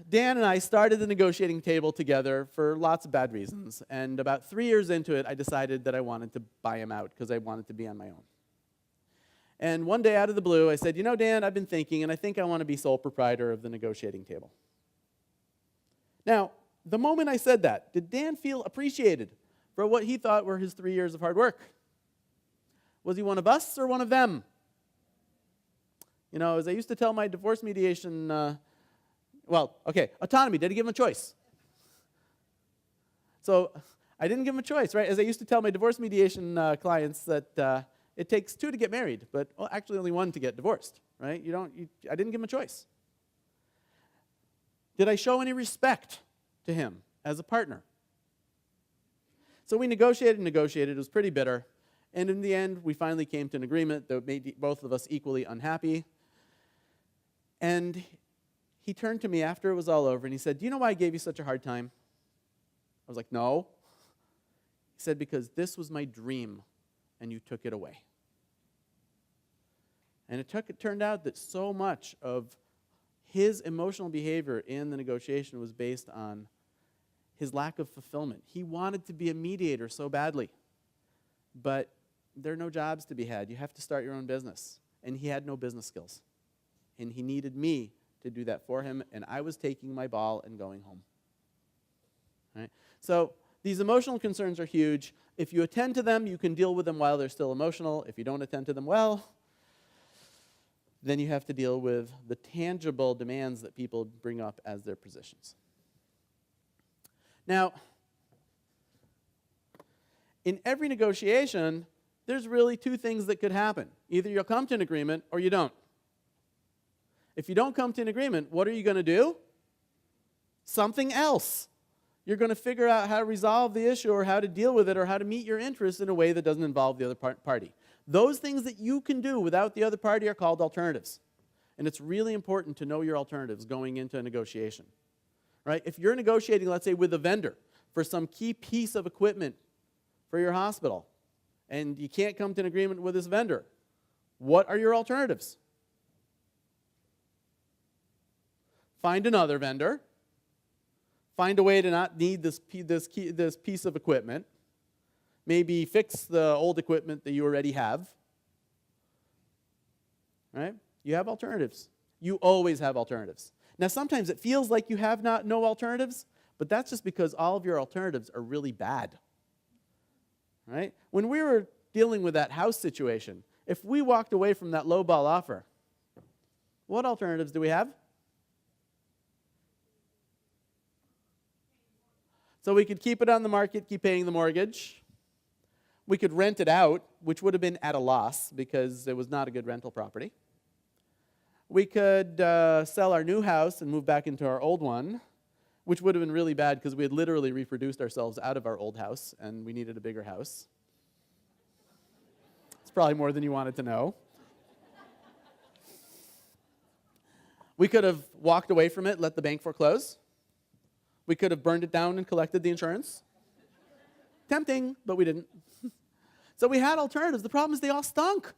Dan and I started the negotiating table together for lots of bad reasons. And about 3 years into it, I decided that I wanted to buy him out because I wanted to be on my own. And one day out of the blue, I said, you know, Dan, I've been thinking, and I think I want to be sole proprietor of the negotiating table. Now, the moment I said that, did Dan feel appreciated for what he thought were his 3 years of hard work? Was he one of us or one of them? You know, as I used to tell my divorce mediation, autonomy, did he give him a choice? So I didn't give him a choice, right? As I used to tell my divorce mediation clients that it takes two to get married, but actually only one to get divorced, right? I didn't give him a choice. Did I show any respect to him as a partner? So we negotiated. It was pretty bitter. And in the end, we finally came to an agreement that made both of us equally unhappy. And he turned to me after it was all over, and he said, do you know why I gave you such a hard time? I was like, no. He said, because this was my dream, and you took it away. And it turned out that so much of his emotional behavior in the negotiation was based on his lack of fulfillment. He wanted to be a mediator so badly, but there are no jobs to be had. You have to start your own business. And he had no business skills. And he needed me to do that for him, and I was taking my ball and going home. Right? So these emotional concerns are huge. If you attend to them, you can deal with them while they're still emotional. If you don't attend to them well, then you have to deal with the tangible demands that people bring up as their positions. Now, in every negotiation, there's really two things that could happen. Either you'll come to an agreement or you don't. If you don't come to an agreement, what are you going to do? Something else. You're going to figure out how to resolve the issue or how to deal with it or how to meet your interests in a way that doesn't involve the other party. Those things that you can do without the other party are called alternatives. And it's really important to know your alternatives going into a negotiation. Right? If you're negotiating, let's say, with a vendor for some key piece of equipment for your hospital, and you can't come to an agreement with this vendor, what are your alternatives? Find another vendor. Find a way to not need this piece of equipment. Maybe fix the old equipment that you already have. Right? You have alternatives. You always have alternatives. Now, sometimes it feels like you have no alternatives, but that's just because all of your alternatives are really bad. Right? When we were dealing with that house situation, if we walked away from that lowball offer, what alternatives do we have? So we could keep it on the market, keep paying the mortgage. We could rent it out, which would have been at a loss because it was not a good rental property. We could sell our new house and move back into our old one, which would have been really bad because we had literally reproduced ourselves out of our old house and we needed a bigger house. It's probably more than you wanted to know. We could have walked away from it, let the bank foreclose. We could have burned it down and collected the insurance. Tempting, but we didn't. So we had alternatives. The problem is they all stunk.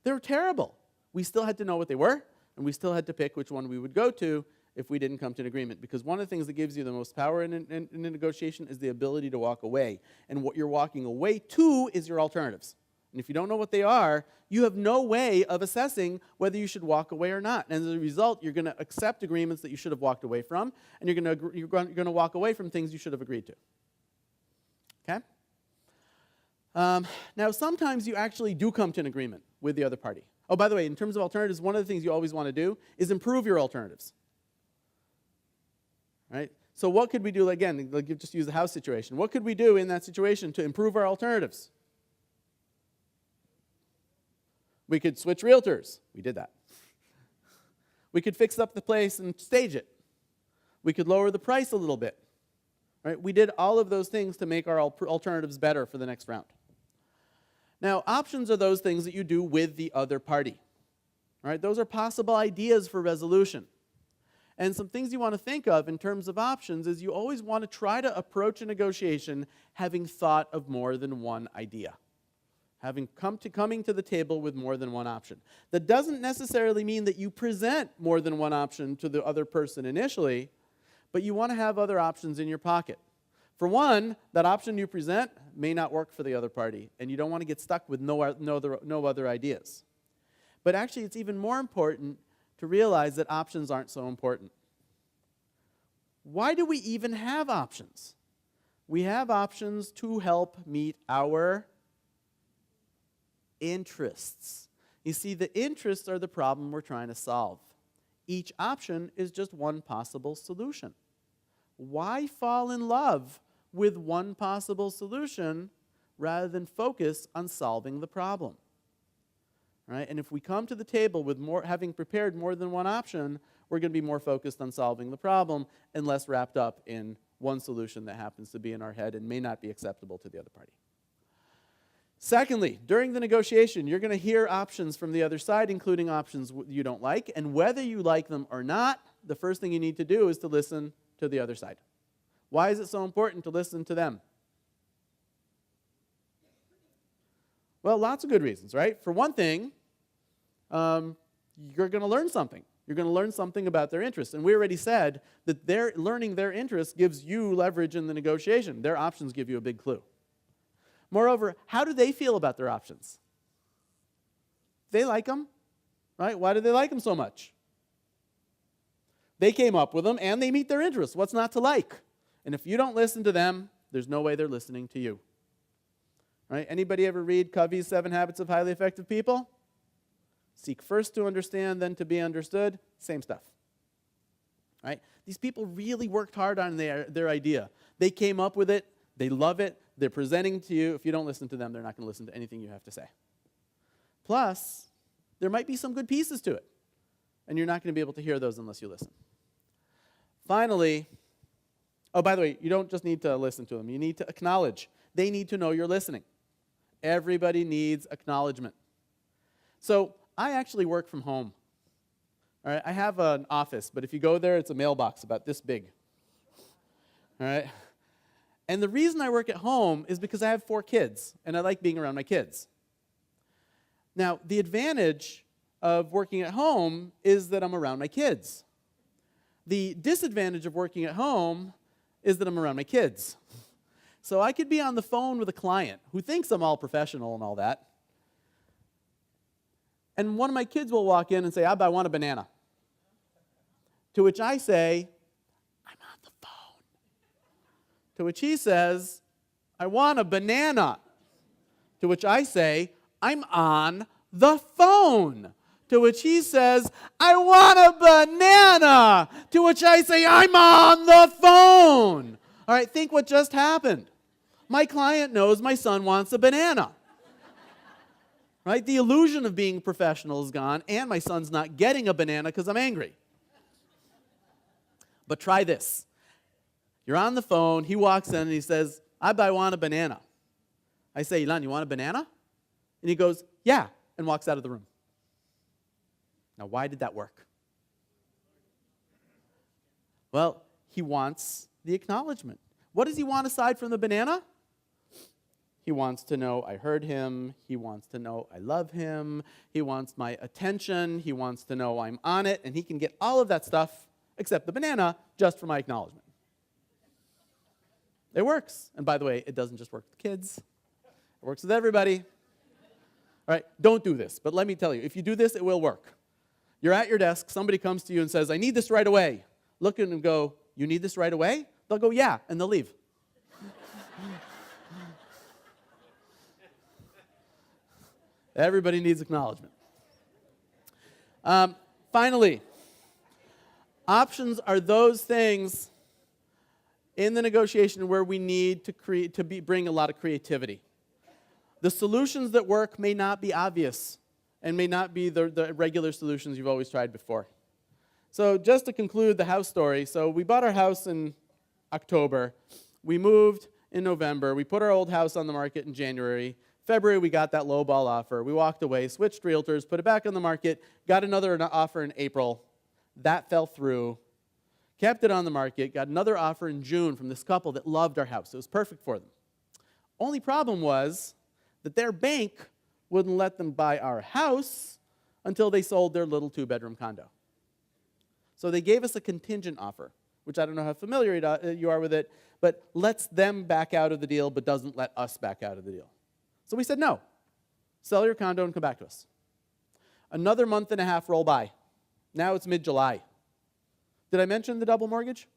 They were terrible. We still had to know what they were, and we still had to pick which one we would go to if we didn't come to an agreement. Because one of the things that gives you the most power in a negotiation is the ability to walk away. And what you're walking away to is your alternatives. And if you don't know what they are, you have no way of assessing whether you should walk away or not. And as a result, you're going to accept agreements that you should have walked away from, and you're going to walk away from things you should have agreed to. Okay? Now, sometimes you actually do come to an agreement with the other party. Oh, by the way, in terms of alternatives, one of the things you always want to do is improve your alternatives. Right? So what could we do, again, like just use the house situation. What could we do in that situation to improve our alternatives? We could switch realtors. We did that. We could fix up the place and stage it. We could lower the price a little bit. Right? We did all of those things to make our alternatives better for the next round. Now, options are those things that you do with the other party. All right? Those are possible ideas for resolution. And some things you want to think of in terms of options is you always want to try to approach a negotiation having thought of more than one idea. Coming to the table with more than one option. That doesn't necessarily mean that you present more than one option to the other person initially, but you want to have other options in your pocket. For one, that option you present may not work for the other party, and you don't want to get stuck with no other ideas. But actually, it's even more important to realize that options aren't so important. Why do we even have options? We have options to help meet our interests. You see, the interests are the problem we're trying to solve. Each option is just one possible solution. Why fall in love with one possible solution rather than focus on solving the problem? Right? And if we come to the table with having prepared more than one option, we're going to be more focused on solving the problem and less wrapped up in one solution that happens to be in our head and may not be acceptable to the other party. Secondly, during the negotiation, you're going to hear options from the other side, including options you don't like. And whether you like them or not, the first thing you need to do is to listen to the other side. Why is it so important to listen to them? Well, lots of good reasons, right? For one thing, you're going to learn something. You're going to learn something about their interests. And we already said that learning their interests gives you leverage in the negotiation. Their options give you a big clue. Moreover, how do they feel about their options? They like them, right? Why do they like them so much? They came up with them, and they meet their interests. What's not to like? And if you don't listen to them, there's no way they're listening to you. Right? Anybody ever read Covey's 7 Habits of Highly Effective People? Seek first to understand, then to be understood. Same stuff. Right? These people really worked hard on their idea. They came up with it. They love it. They're presenting to you. If you don't listen to them, they're not going to listen to anything you have to say. Plus, there might be some good pieces to it, and you're not going to be able to hear those unless you listen. Finally, oh, by the way, you don't just need to listen to them. You need to acknowledge. They need to know you're listening. Everybody needs acknowledgement. So I actually work from home. All right, I have an office, but if you go there, it's a mailbox about this big. All right? And the reason I work at home is because I have 4 kids, and I like being around my kids. Now, the advantage of working at home is that I'm around my kids. The disadvantage of working at home is that I'm around my kids. So I could be on the phone with a client who thinks I'm all professional and all that, and one of my kids will walk in and say, Abba, I want a banana. To which I say, I'm on the phone. To which he says, I want a banana. To which I say, I'm on the phone. To which he says, I want a banana. To which I say, I'm on the phone. All right, think what just happened. My client knows my son wants a banana. Right? The illusion of being professional is gone, and my son's not getting a banana because I'm angry. But try this. You're on the phone, he walks in and he says, I want a banana. I say, Ilan, you want a banana? And he goes, yeah, and walks out of the room. Now, why did that work? Well, he wants the acknowledgement. What does he want aside from the banana? He wants to know I heard him. He wants to know I love him. He wants my attention. He wants to know I'm on it. And he can get all of that stuff, except the banana, just for my acknowledgement. It works. And by the way, it doesn't just work with kids. It works with everybody. All right, don't do this. But let me tell you, if you do this, it will work. You're at your desk. Somebody comes to you and says, I need this right away. Look at them and go, you need this right away? They'll go, yeah, and they'll leave. Everybody needs acknowledgement. Finally, options are those things in the negotiation where we need to bring a lot of creativity. The solutions that work may not be obvious and may not be the regular solutions you've always tried before. So just to conclude the house story, so we bought our house in October. We moved in November. We put our old house on the market in January. February, we got that low-ball offer. We walked away, switched realtors, put it back on the market, got another offer in April. That fell through. Kept it on the market, got another offer in June from this couple that loved our house. It was perfect for them. Only problem was that their bank wouldn't let them buy our house until they sold their little 2-bedroom condo. So they gave us a contingent offer, which I don't know how familiar you are with it, but lets them back out of the deal but doesn't let us back out of the deal. So we said, no, sell your condo and come back to us. Another month and a half roll by. Now it's mid-July. Did I mention the double mortgage?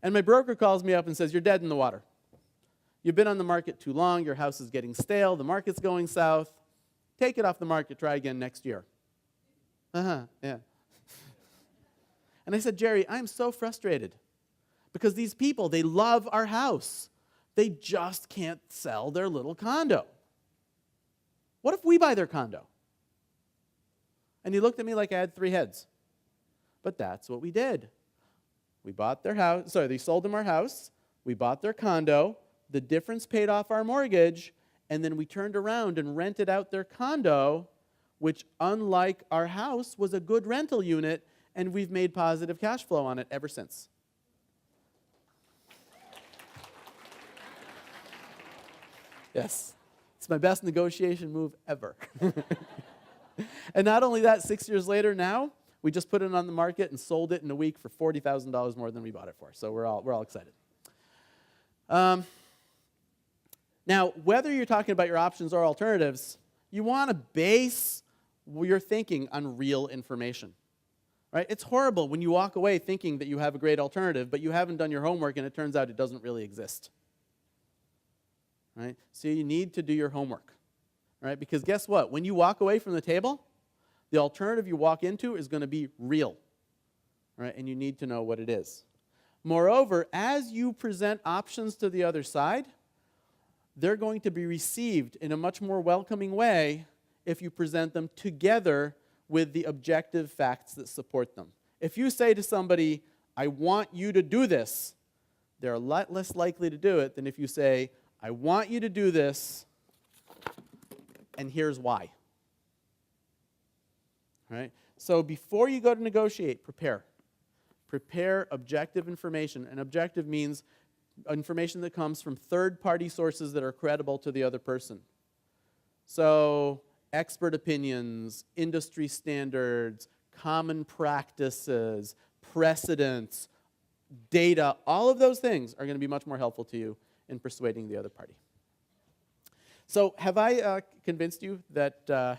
And my broker calls me up and says, you're dead in the water. You've been on the market too long. Your house is getting stale. The market's going south. Take it off the market. Try again next year. Yeah. And I said, Jerry, I'm so frustrated because these people, they love our house. They just can't sell their little condo. What if we buy their condo? And he looked at me like I had 3 heads. But that's what we did. We bought their house. Sorry, they sold them our house. We bought their condo. The difference paid off our mortgage. And then we turned around and rented out their condo, which, unlike our house, was a good rental unit, and we've made positive cash flow on it ever since. Yes, it's my best negotiation move ever. And not only that, 6 years later now, we just put it on the market and sold it in a week for $40,000 more than we bought it for. So we're all excited. Now, whether you're talking about your options or alternatives, you want to base your thinking on real information. Right? It's horrible when you walk away thinking that you have a great alternative, but you haven't done your homework and it turns out it doesn't really exist. Right? So you need to do your homework. Right? Because guess what? When you walk away from the table, the alternative you walk into is going to be real. Right? And you need to know what it is. Moreover, as you present options to the other side, they're going to be received in a much more welcoming way if you present them together with the objective facts that support them. If you say to somebody, I want you to do this, they're a lot less likely to do it than if you say, I want you to do this, and here's why. Right? So before you go to negotiate, prepare. Prepare objective information. And objective means information that comes from third-party sources that are credible to the other person. So expert opinions, industry standards, common practices, precedents, data, all of those things are going to be much more helpful to you in persuading the other party. So have I convinced you that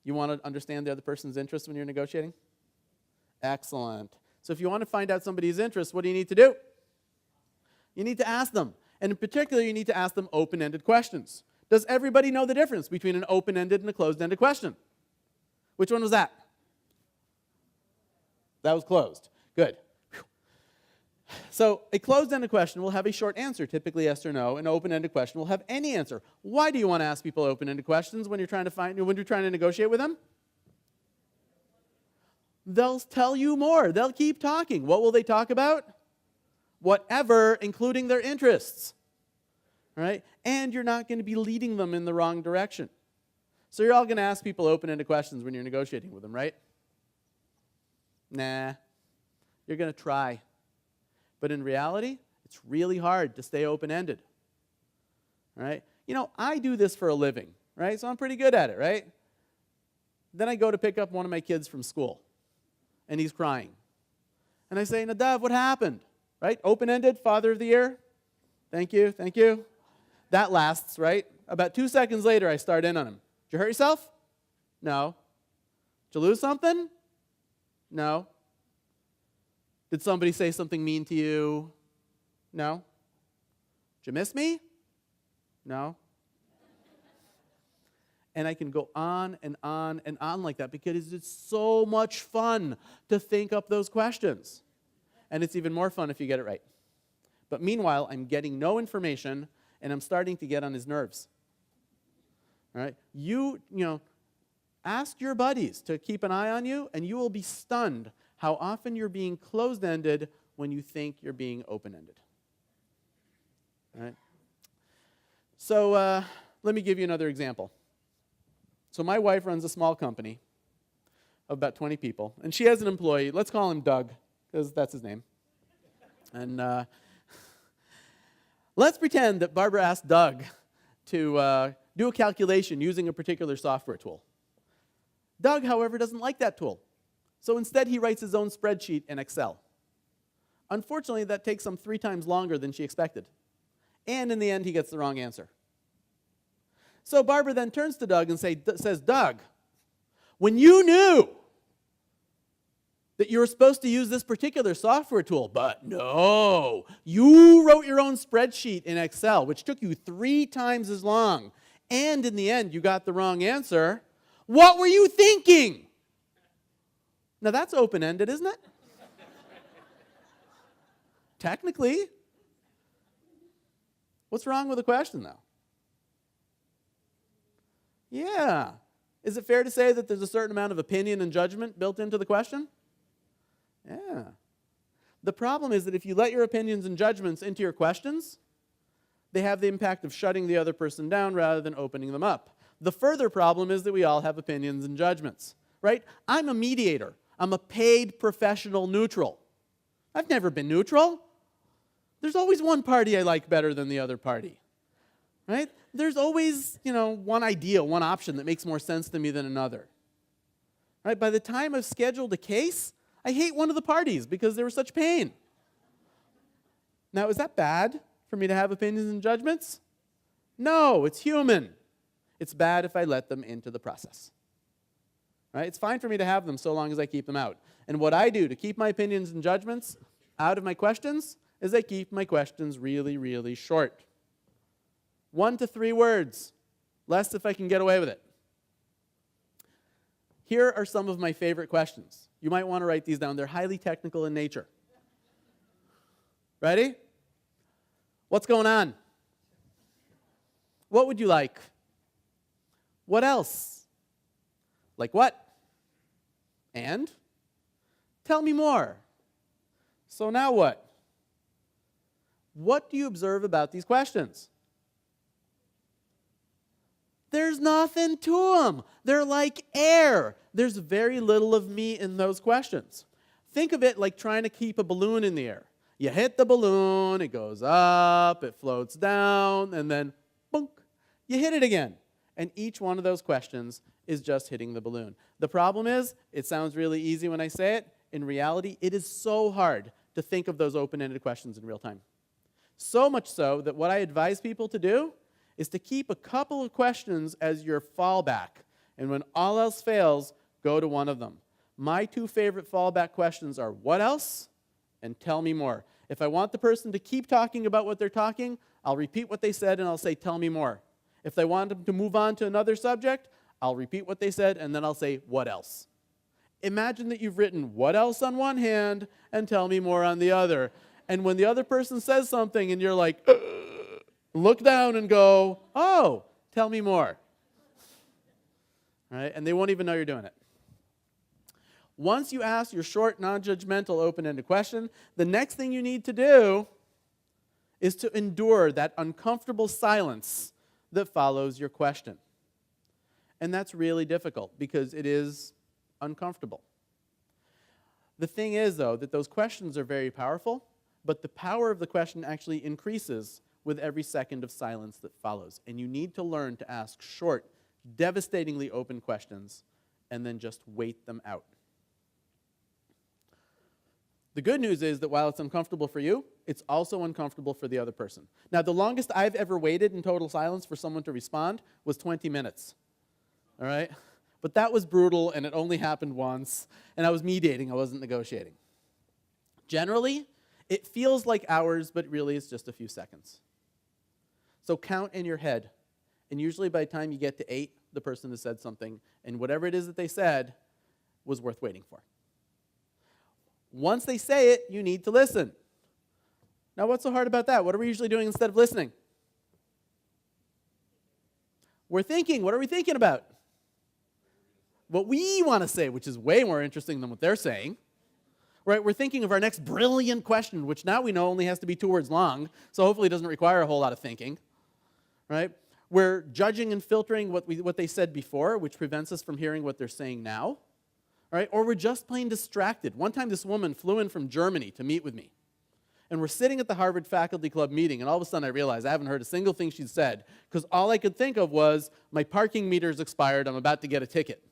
you want to understand the other person's interests when you're negotiating? Excellent. So if you want to find out somebody's interests, what do you need to do? You need to ask them. And in particular, you need to ask them open-ended questions. Does everybody know the difference between an open-ended and a closed-ended question? Which one was that? That was closed. Good. Whew. So a closed-ended question will have a short answer, typically yes or no. An open-ended question will have any answer. Why do you want to ask people open-ended questions when you're trying to negotiate with them? They'll tell you more. They'll keep talking. What will they talk about? Whatever, including their interests. Right? And you're not going to be leading them in the wrong direction. So you're all going to ask people open-ended questions when you're negotiating with them, right? Nah, You're going to try. But in reality, it's really hard to stay open-ended. Right? You know, I do this for a living, right? So I'm pretty good at it, right? Then I go to pick up one of my kids from school, and he's crying. And I say, Nadav, what happened? Right? Open-ended, Father of the Year. Thank you, thank you. That lasts, right? About 2 seconds later, I start in on him. Did you hurt yourself? No. Did you lose something? No. Did somebody say something mean to you? No. Did you miss me? No. And I can go on and on and on like that because it's so much fun to think up those questions. And it's even more fun if you get it right. But meanwhile, I'm getting no information, and I'm starting to get on his nerves. All right? You know, ask your buddies to keep an eye on you, and you will be stunned how often you're being closed-ended when you think you're being open-ended. All right? So let me give you another example. So my wife runs a small company of about 20 people, and she has an employee. Let's call him Doug, because that's his name. And let's pretend that Barbara asked Doug to do a calculation using a particular software tool. Doug, however, doesn't like that tool. So instead, he writes his own spreadsheet in Excel. Unfortunately, that takes him 3 times longer than she expected. And in the end, he gets the wrong answer. So Barbara then turns to Doug and says, Doug, when you knew that you were supposed to use this particular software tool, but no, you wrote your own spreadsheet in Excel, which took you 3 times as long, and in the end, you got the wrong answer, what were you thinking? Now that's open-ended, isn't it? Technically. What's wrong with the question, though? Yeah. Is it fair to say that there's a certain amount of opinion and judgment built into the question? Yeah. The problem is that if you let your opinions and judgments into your questions, they have the impact of shutting the other person down rather than opening them up. The further problem is that we all have opinions and judgments, right? I'm a mediator. I'm a paid professional neutral. I've never been neutral. There's always one party I like better than the other party, right? There's always, one idea, one option that makes more sense to me than another. Right? By the time I've scheduled a case, I hate one of the parties because they were such pain. Now, is that bad for me to have opinions and judgments? No, it's human. It's bad if I let them into the process. Right? It's fine for me to have them so long as I keep them out. And what I do to keep my opinions and judgments out of my questions is I keep my questions really, really short. 1 to 3 words, less if I can get away with it. Here are some of my favorite questions. You might want to write these down. They're highly technical in nature. Ready? What's going on? What would you like? What else? Like what? And? Tell me more. So now what? What do you observe about these questions? There's nothing to them. They're like air. There's very little of me in those questions. Think of it like trying to keep a balloon in the air. You hit the balloon, it goes up, it floats down, and then, boom, you hit it again. And each one of those questions is just hitting the balloon. The problem is, it sounds really easy when I say it. In reality, it is so hard to think of those open-ended questions in real time. So much so that what I advise people to do is to keep a couple of questions as your fallback. And when all else fails, go to one of them. My 2 favorite fallback questions are, what else? And tell me more. If I want the person to keep talking about what they're talking, I'll repeat what they said and I'll say, tell me more. If I want them to move on to another subject, I'll repeat what they said and then I'll say, what else? Imagine that you've written what else on one hand and tell me more on the other. And when the other person says something and you're like, look down and go, oh, tell me more. Right? And they won't even know you're doing it. Once you ask your short, non-judgmental, open-ended question, the next thing you need to do is to endure that uncomfortable silence that follows your question. And that's really difficult because it is uncomfortable. The thing is, though, that those questions are very powerful, but the power of the question actually increases with every second of silence that follows. And you need to learn to ask short, devastatingly open questions and then just wait them out. The good news is that while it's uncomfortable for you, it's also uncomfortable for the other person. Now, the longest I've ever waited in total silence for someone to respond was 20 minutes. All right? But that was brutal, and it only happened once, and I was mediating, I wasn't negotiating. Generally, it feels like hours, but really it's just a few seconds. So count in your head, and usually by the time you get to 8, the person has said something, and whatever it is that they said was worth waiting for. Once they say it, you need to listen. Now, what's so hard about that? What are we usually doing instead of listening? We're thinking. What are we thinking about? What we want to say, which is way more interesting than what they're saying. Right? We're thinking of our next brilliant question, which now we know only has to be 2 words long, so hopefully it doesn't require a whole lot of thinking. Right? We're judging and filtering what they said before, which prevents us from hearing what they're saying now. Right? Or we're just plain distracted. One time this woman flew in from Germany to meet with me. And we're sitting at the Harvard Faculty Club meeting, and all of a sudden I realized I haven't heard a single thing she'd said, because all I could think of was, my parking meter's expired, I'm about to get a ticket.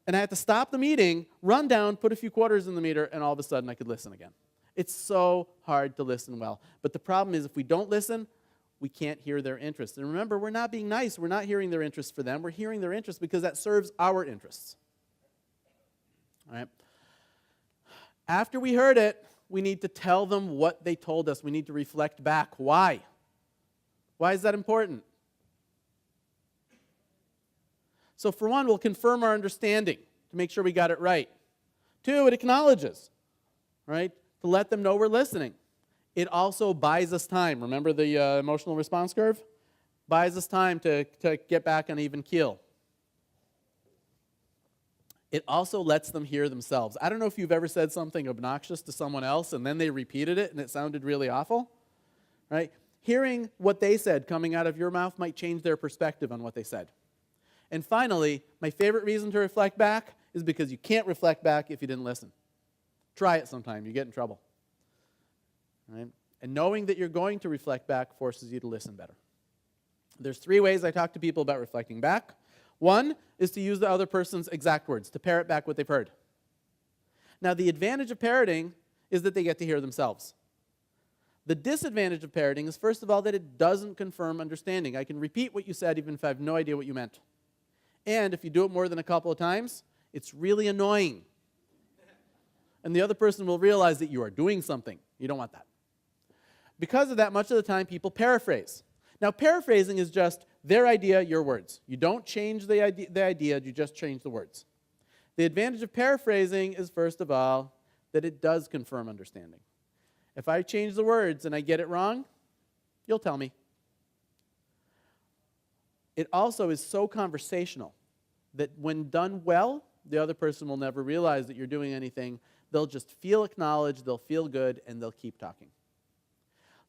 And I had to stop the meeting, run down, put a few quarters in the meter, and all of a sudden I could listen again. It's so hard to listen well. But the problem is, if we don't listen, we can't hear their interests. And remember, we're not being nice. We're not hearing their interests for them. We're hearing their interests because that serves our interests. All right. After we heard it, we need to tell them what they told us. We need to reflect back. Why? Why is that important? So for one, we'll confirm our understanding to make sure we got it right. 2, it acknowledges, right, to let them know we're listening. It also buys us time. Remember the emotional response curve? Buys us time to get back on even keel. It also lets them hear themselves. I don't know if you've ever said something obnoxious to someone else and then they repeated it and it sounded really awful, right? Hearing what they said coming out of your mouth might change their perspective on what they said. And finally, my favorite reason to reflect back is because you can't reflect back if you didn't listen. Try it sometime. You get in trouble. Right? And knowing that you're going to reflect back forces you to listen better. There's 3 ways I talk to people about reflecting back. 1 is to use the other person's exact words, to parrot back what they've heard. Now, the advantage of parroting is that they get to hear themselves. The disadvantage of parroting is, first of all, that it doesn't confirm understanding. I can repeat what you said even if I have no idea what you meant. And if you do it more than a couple of times, it's really annoying. And the other person will realize that you are doing something. You don't want that. Because of that, much of the time, people paraphrase. Now, paraphrasing is just their idea, your words. You don't change the idea, you just change the words. The advantage of paraphrasing is, first of all, that it does confirm understanding. If I change the words and I get it wrong, you'll tell me. It also is so conversational that when done well, the other person will never realize that you're doing anything. They'll just feel acknowledged, they'll feel good, and they'll keep talking.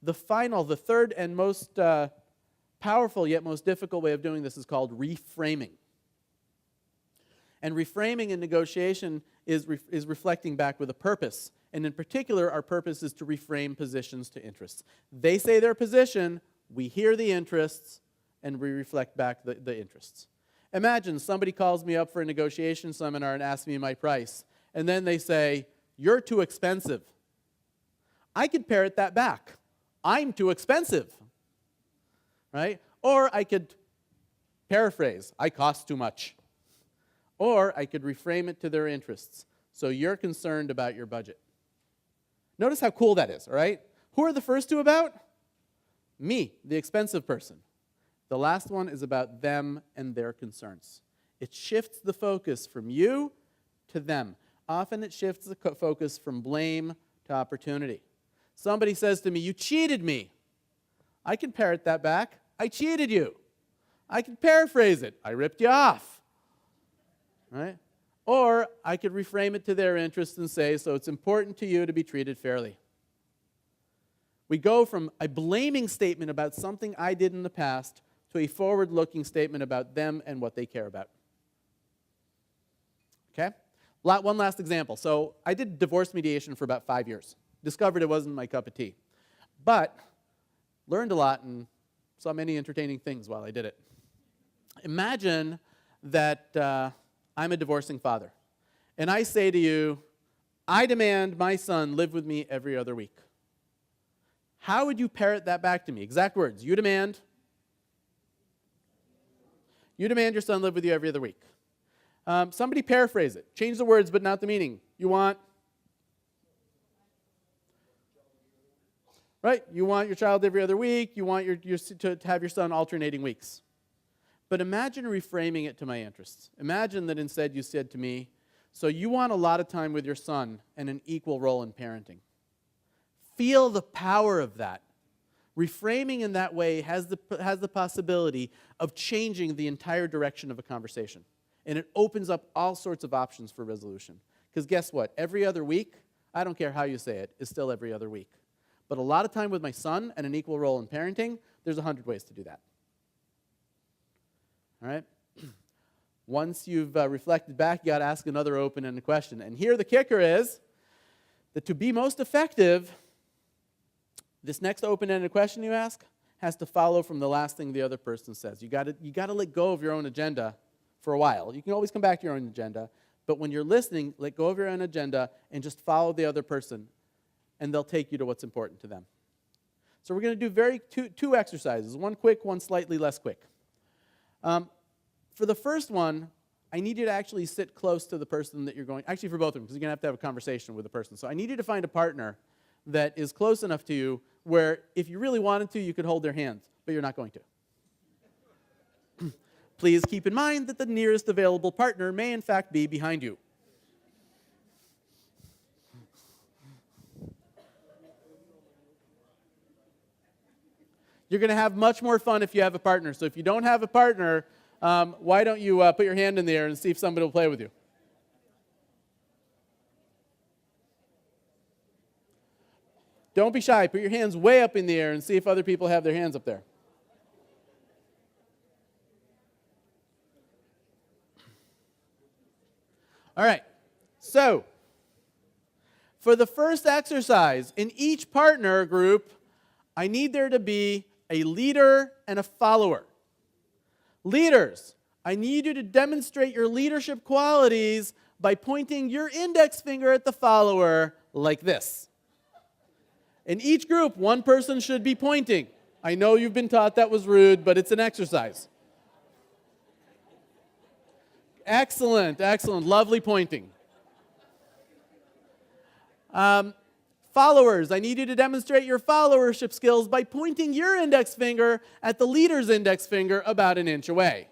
The third and most powerful yet most difficult way of doing this is called reframing. And reframing in negotiation is reflecting back with a purpose. And in particular, our purpose is to reframe positions to interests. They say their position, we hear the interests, and we reflect back the interests. Imagine somebody calls me up for a negotiation seminar and asks me my price. And then they say, you're too expensive. I could parrot that back. I'm too expensive. Right? Or I could paraphrase, I cost too much. Or I could reframe it to their interests. So you're concerned about your budget. Notice how cool that is, all right? Who are the first 2 about? Me, the expensive person. The last one is about them and their concerns. It shifts the focus from you to them. Often it shifts the focus from blame to opportunity. Somebody says to me, you cheated me. I can parrot that back. I cheated you. I can paraphrase it. I ripped you off. Right? Or I could reframe it to their interest and say, so it's important to you to be treated fairly. We go from a blaming statement about something I did in the past to a forward-looking statement about them and what they care about. Okay? One last example. So I did divorce mediation for about 5 years. Discovered it wasn't my cup of tea. But learned a lot and saw many entertaining things while I did it. Imagine that I'm a divorcing father. And I say to you, I demand my son live with me every other week. How would you parrot that back to me? Exact words. You demand your son live with you every other week. Somebody paraphrase it. Change the words but not the meaning. You want? Right? You want your child every other week. You want to have your son alternating weeks. But imagine reframing it to my interests. Imagine that instead you said to me, so you want a lot of time with your son and an equal role in parenting. Feel the power of that. Reframing in that way has the possibility of changing the entire direction of a conversation. And it opens up all sorts of options for resolution. Because guess what? Every other week, I don't care how you say it, is still every other week. But a lot of time with my son and an equal role in parenting, there's 100 ways to do that. All right? Once you've reflected back, you got to ask another open-ended question. And here the kicker is that to be most effective, this next open-ended question you ask has to follow from the last thing the other person says. You got to let go of your own agenda for a while. You can always come back to your own agenda, but when you're listening, let go of your own agenda and just follow the other person, and they'll take you to what's important to them. So we're going to do two exercises, one quick, one slightly less quick. For the first one, I need you to actually sit close to the person that you're going, actually for both of them, because you're going to have a conversation with the person. So I need you to find a partner that is close enough to you where if you really wanted to, you could hold their hands, but you're not going to. Please keep in mind that the nearest available partner may in fact be behind you. You're going to have much more fun if you have a partner. So if you don't have a partner, why don't you put your hand in the air and see if somebody will play with you? Don't be shy. Put your hands way up in the air and see if other people have their hands up there. All right. So, for the first exercise, in each partner group, I need there to be a leader and a follower. Leaders, I need you to demonstrate your leadership qualities by pointing your index finger at the follower like this. In each group, one person should be pointing. I know you've been taught that was rude, but it's an exercise. Excellent, excellent, lovely pointing. Followers, I need you to demonstrate your followership skills by pointing your index finger at the leader's index finger about an inch away.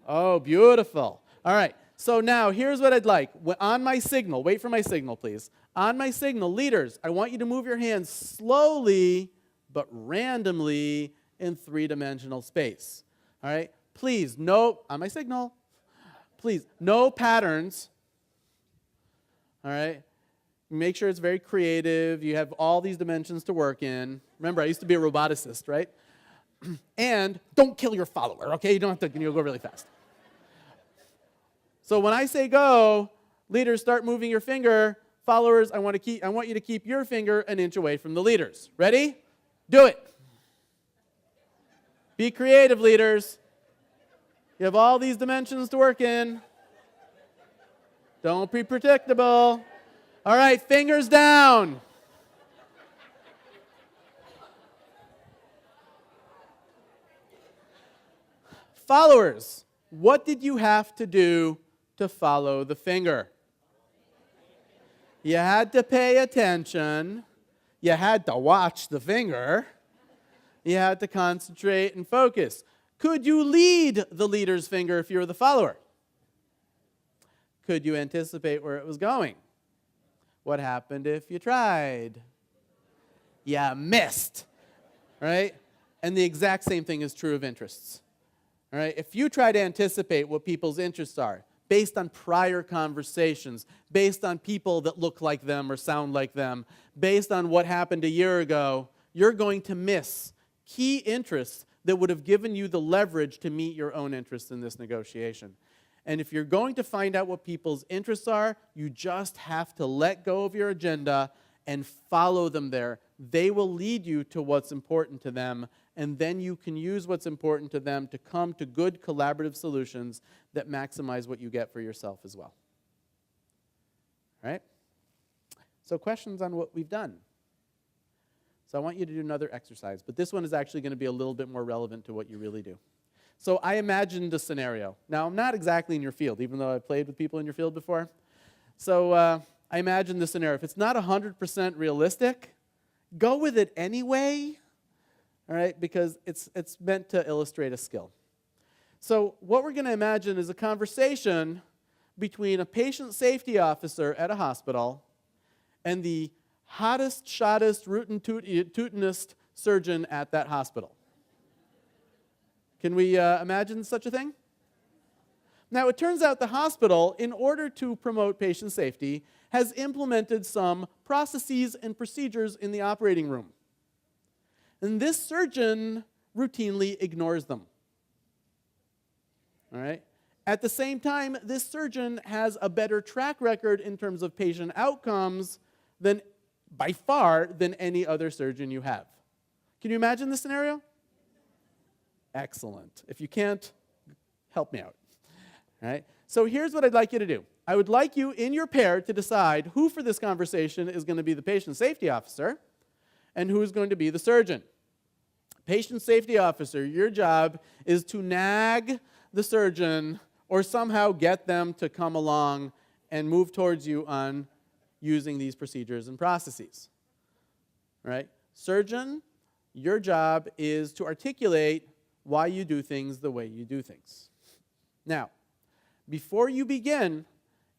Oh, beautiful. All right, so now here's what I'd like. On my signal, wait for my signal, please. On my signal, leaders, I want you to move your hands slowly but randomly in three-dimensional space. All right, please, on my signal, please, no patterns. All right. Make sure it's very creative. You have all these dimensions to work in. Remember, I used to be a roboticist, right? And don't kill your follower, okay? You don't have to, you'll go really fast. So when I say go, leaders start moving your finger. Followers, I want you to keep your finger an inch away from the leaders. Ready? Do it. Be creative, leaders. You have all these dimensions to work in. Don't be predictable. All right, fingers down. Followers, what did you have to do to follow the finger? You had to pay attention. You had to watch the finger. You had to concentrate and focus. Could you lead the leader's finger if you were the follower? Could you anticipate where it was going? What happened if you tried? You missed, right? And the exact same thing is true of interests. All right? If you try to anticipate what people's interests are based on prior conversations, based on people that look like them or sound like them, based on what happened a year ago, you're going to miss key interests that would have given you the leverage to meet your own interests in this negotiation. And if you're going to find out what people's interests are, you just have to let go of your agenda and follow them there. They will lead you to what's important to them, and then you can use what's important to them to come to good collaborative solutions that maximize what you get for yourself as well. All right? So questions on what we've done. So I want you to do another exercise, but this one is actually going to be a little bit more relevant to what you really do. So I imagined a scenario. Now, I'm not exactly in your field, even though I've played with people in your field before. So I imagined this scenario. If it's not 100% realistic, go with it anyway, all right, because it's meant to illustrate a skill. So what we're going to imagine is a conversation between a patient safety officer at a hospital and the hottest, shottest, rootin' tootinest surgeon at that hospital. Can we imagine such a thing? Now, it turns out the hospital, in order to promote patient safety, has implemented some processes and procedures in the operating room. And this surgeon routinely ignores them. All right? At the same time, this surgeon has a better track record in terms of patient outcomes than, by far, than any other surgeon you have. Can you imagine this scenario? Excellent. If you can't, help me out. All right? So here's what I'd like you to do. I would like you, in your pair, to decide who for this conversation is going to be the patient safety officer and who is going to be the surgeon. Patient safety officer, your job is to nag the surgeon or somehow get them to come along and move towards you on using these procedures and processes. All right? Surgeon, your job is to articulate why you do things the way you do things. Now, before you begin,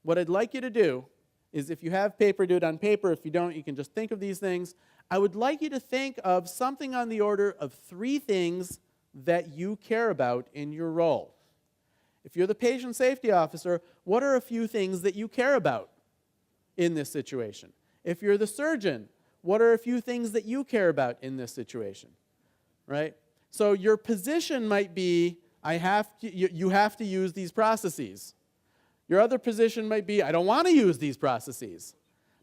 what I'd like you to do is, if you have paper, do it on paper. If you don't, you can just think of these things. I would like you to think of something on the order of 3 things that you care about in your role. If you're the patient safety officer, what are a few things that you care about in this situation? If you're the surgeon, what are a few things that you care about in this situation? Right? So your position might be, you have to use these processes. Your other position might be, I don't want to use these processes.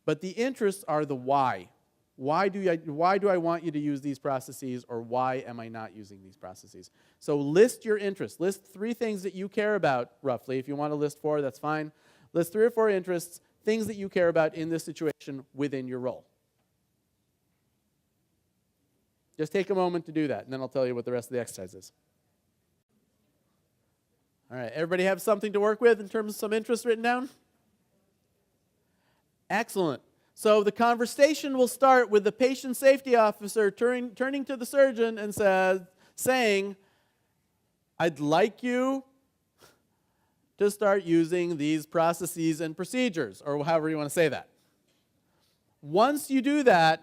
But the interests are the why. Why do I want you to use these processes, or why am I not using these processes? So list your interests. List 3 things that you care about, roughly. If you want to list 4, that's fine. List 3 or 4 interests, things that you care about in this situation within your role. Just take a moment to do that, and then I'll tell you what the rest of the exercise is. All right, everybody have something to work with in terms of some interests written down? Excellent. So the conversation will start with the patient safety officer turning to the surgeon and saying, I'd like you to start using these processes and procedures, or however you want to say that. Once you do that,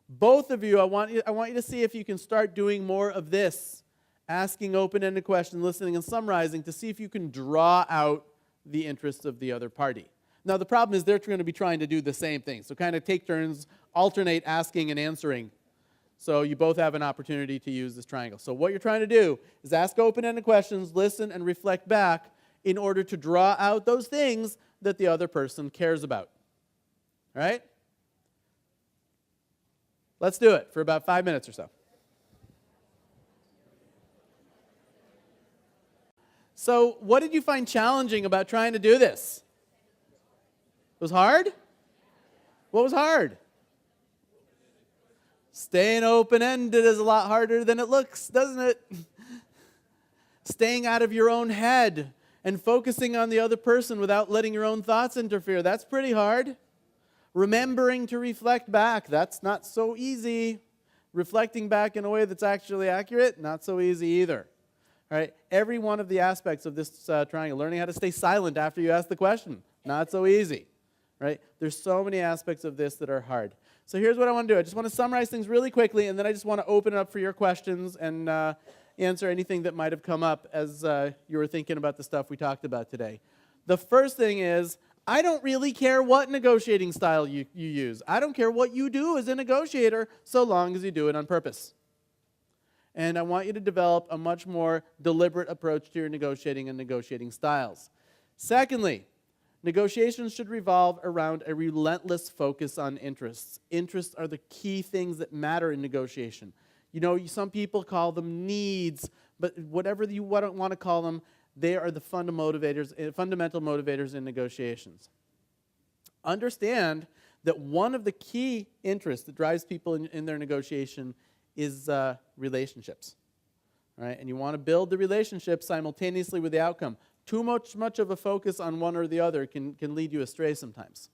both of you, I want you to see if you can start doing more of this, asking open-ended questions, listening, and summarizing to see if you can draw out the interests of the other party. Now, the problem is they're going to be trying to do the same thing, so kind of take turns, alternate asking and answering, so you both have an opportunity to use this triangle. So what you're trying to do is ask open-ended questions, listen, and reflect back in order to draw out those things that the other person cares about. All right? Let's do it for about 5 minutes or so. So what did you find challenging about trying to do this? It was hard? What was hard? Staying open-ended is a lot harder than it looks, doesn't it? Staying out of your own head and focusing on the other person without letting your own thoughts interfere, that's pretty hard. Remembering to reflect back, that's not so easy. Reflecting back in a way that's actually accurate, not so easy either. All right, every one of the aspects of this triangle, learning how to stay silent after you ask the question, not so easy. Right? There's so many aspects of this that are hard. So here's what I want to do. I just want to summarize things really quickly, and then I just want to open it up for your questions and answer anything that might have come up as you were thinking about the stuff we talked about today. The first thing is, I don't really care what negotiating style you use. I don't care what you do as a negotiator, so long as you do it on purpose. And I want you to develop a much more deliberate approach to your negotiating and negotiating styles. Secondly, negotiations should revolve around a relentless focus on interests. Interests are the key things that matter in negotiation. You know, some people call them needs, but whatever you want to call them, they are the fundamental motivators in negotiations. Understand that one of the key interests that drives people in their negotiation is relationships. All right? And you want to build the relationship simultaneously with the outcome. Too much of a focus on one or the other can lead you astray sometimes.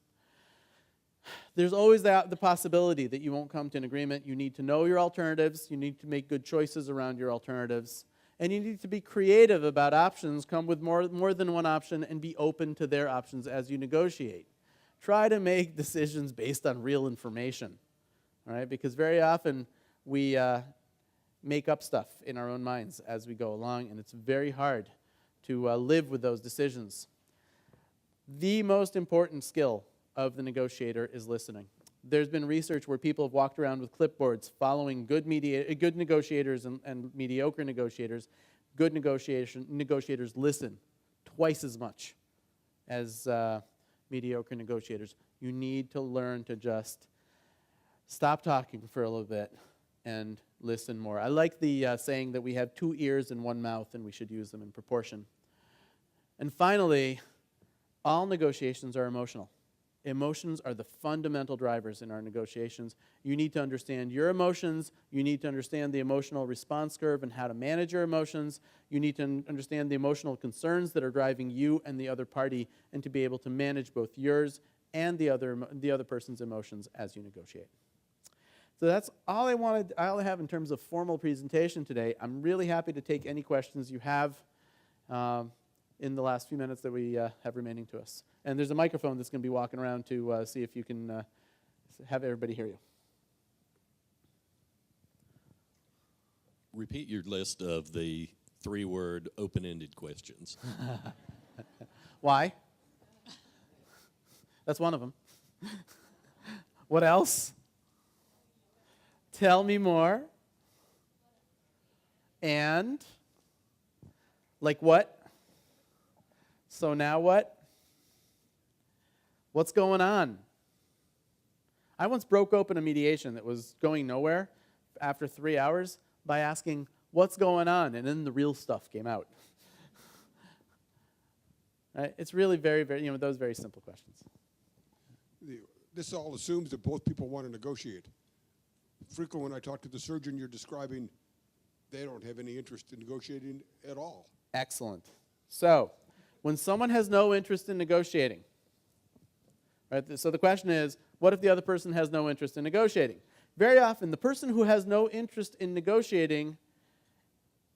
There's always the possibility that you won't come to an agreement. You need to know your alternatives. You need to make good choices around your alternatives. And you need to be creative about options, come with more than one option, and be open to their options as you negotiate. Try to make decisions based on real information, all right? Because very often we make up stuff in our own minds as we go along, and it's very hard to live with those decisions. The most important skill of the negotiator is listening. There's been research where people have walked around with clipboards following good negotiators and mediocre negotiators. Good negotiators listen twice as much as mediocre negotiators. You need to learn to just stop talking for a little bit and listen more. I like the saying that we have 2 ears and 1 mouth, and we should use them in proportion. And finally, all negotiations are emotional. Emotions are the fundamental drivers in our negotiations. You need to understand your emotions. You need to understand the emotional response curve and how to manage your emotions. You need to understand the emotional concerns that are driving you and the other party, and to be able to manage both yours and the other person's emotions as you negotiate. So that's all I have in terms of formal presentation today. I'm really happy to take any questions you have in the last few minutes that we have remaining to us. And there's a microphone that's going to be walking around to see if you can have everybody hear you. Repeat your list of the 3-word open-ended questions. Why? That's one of them. What else? Tell me more. And? Like what? So now what? What's going on? I once broke open a mediation that was going nowhere after 3 hours by asking, what's going on? And then the real stuff came out. Right? It's really very, very, those very simple questions. This all assumes that both people want to negotiate. Frequently when I talk to the surgeon you're describing, they don't have any interest in negotiating at all. Excellent. So, when someone has no interest in negotiating, right, so the question is, what if the other person has no interest in negotiating? Very often, the person who has no interest in negotiating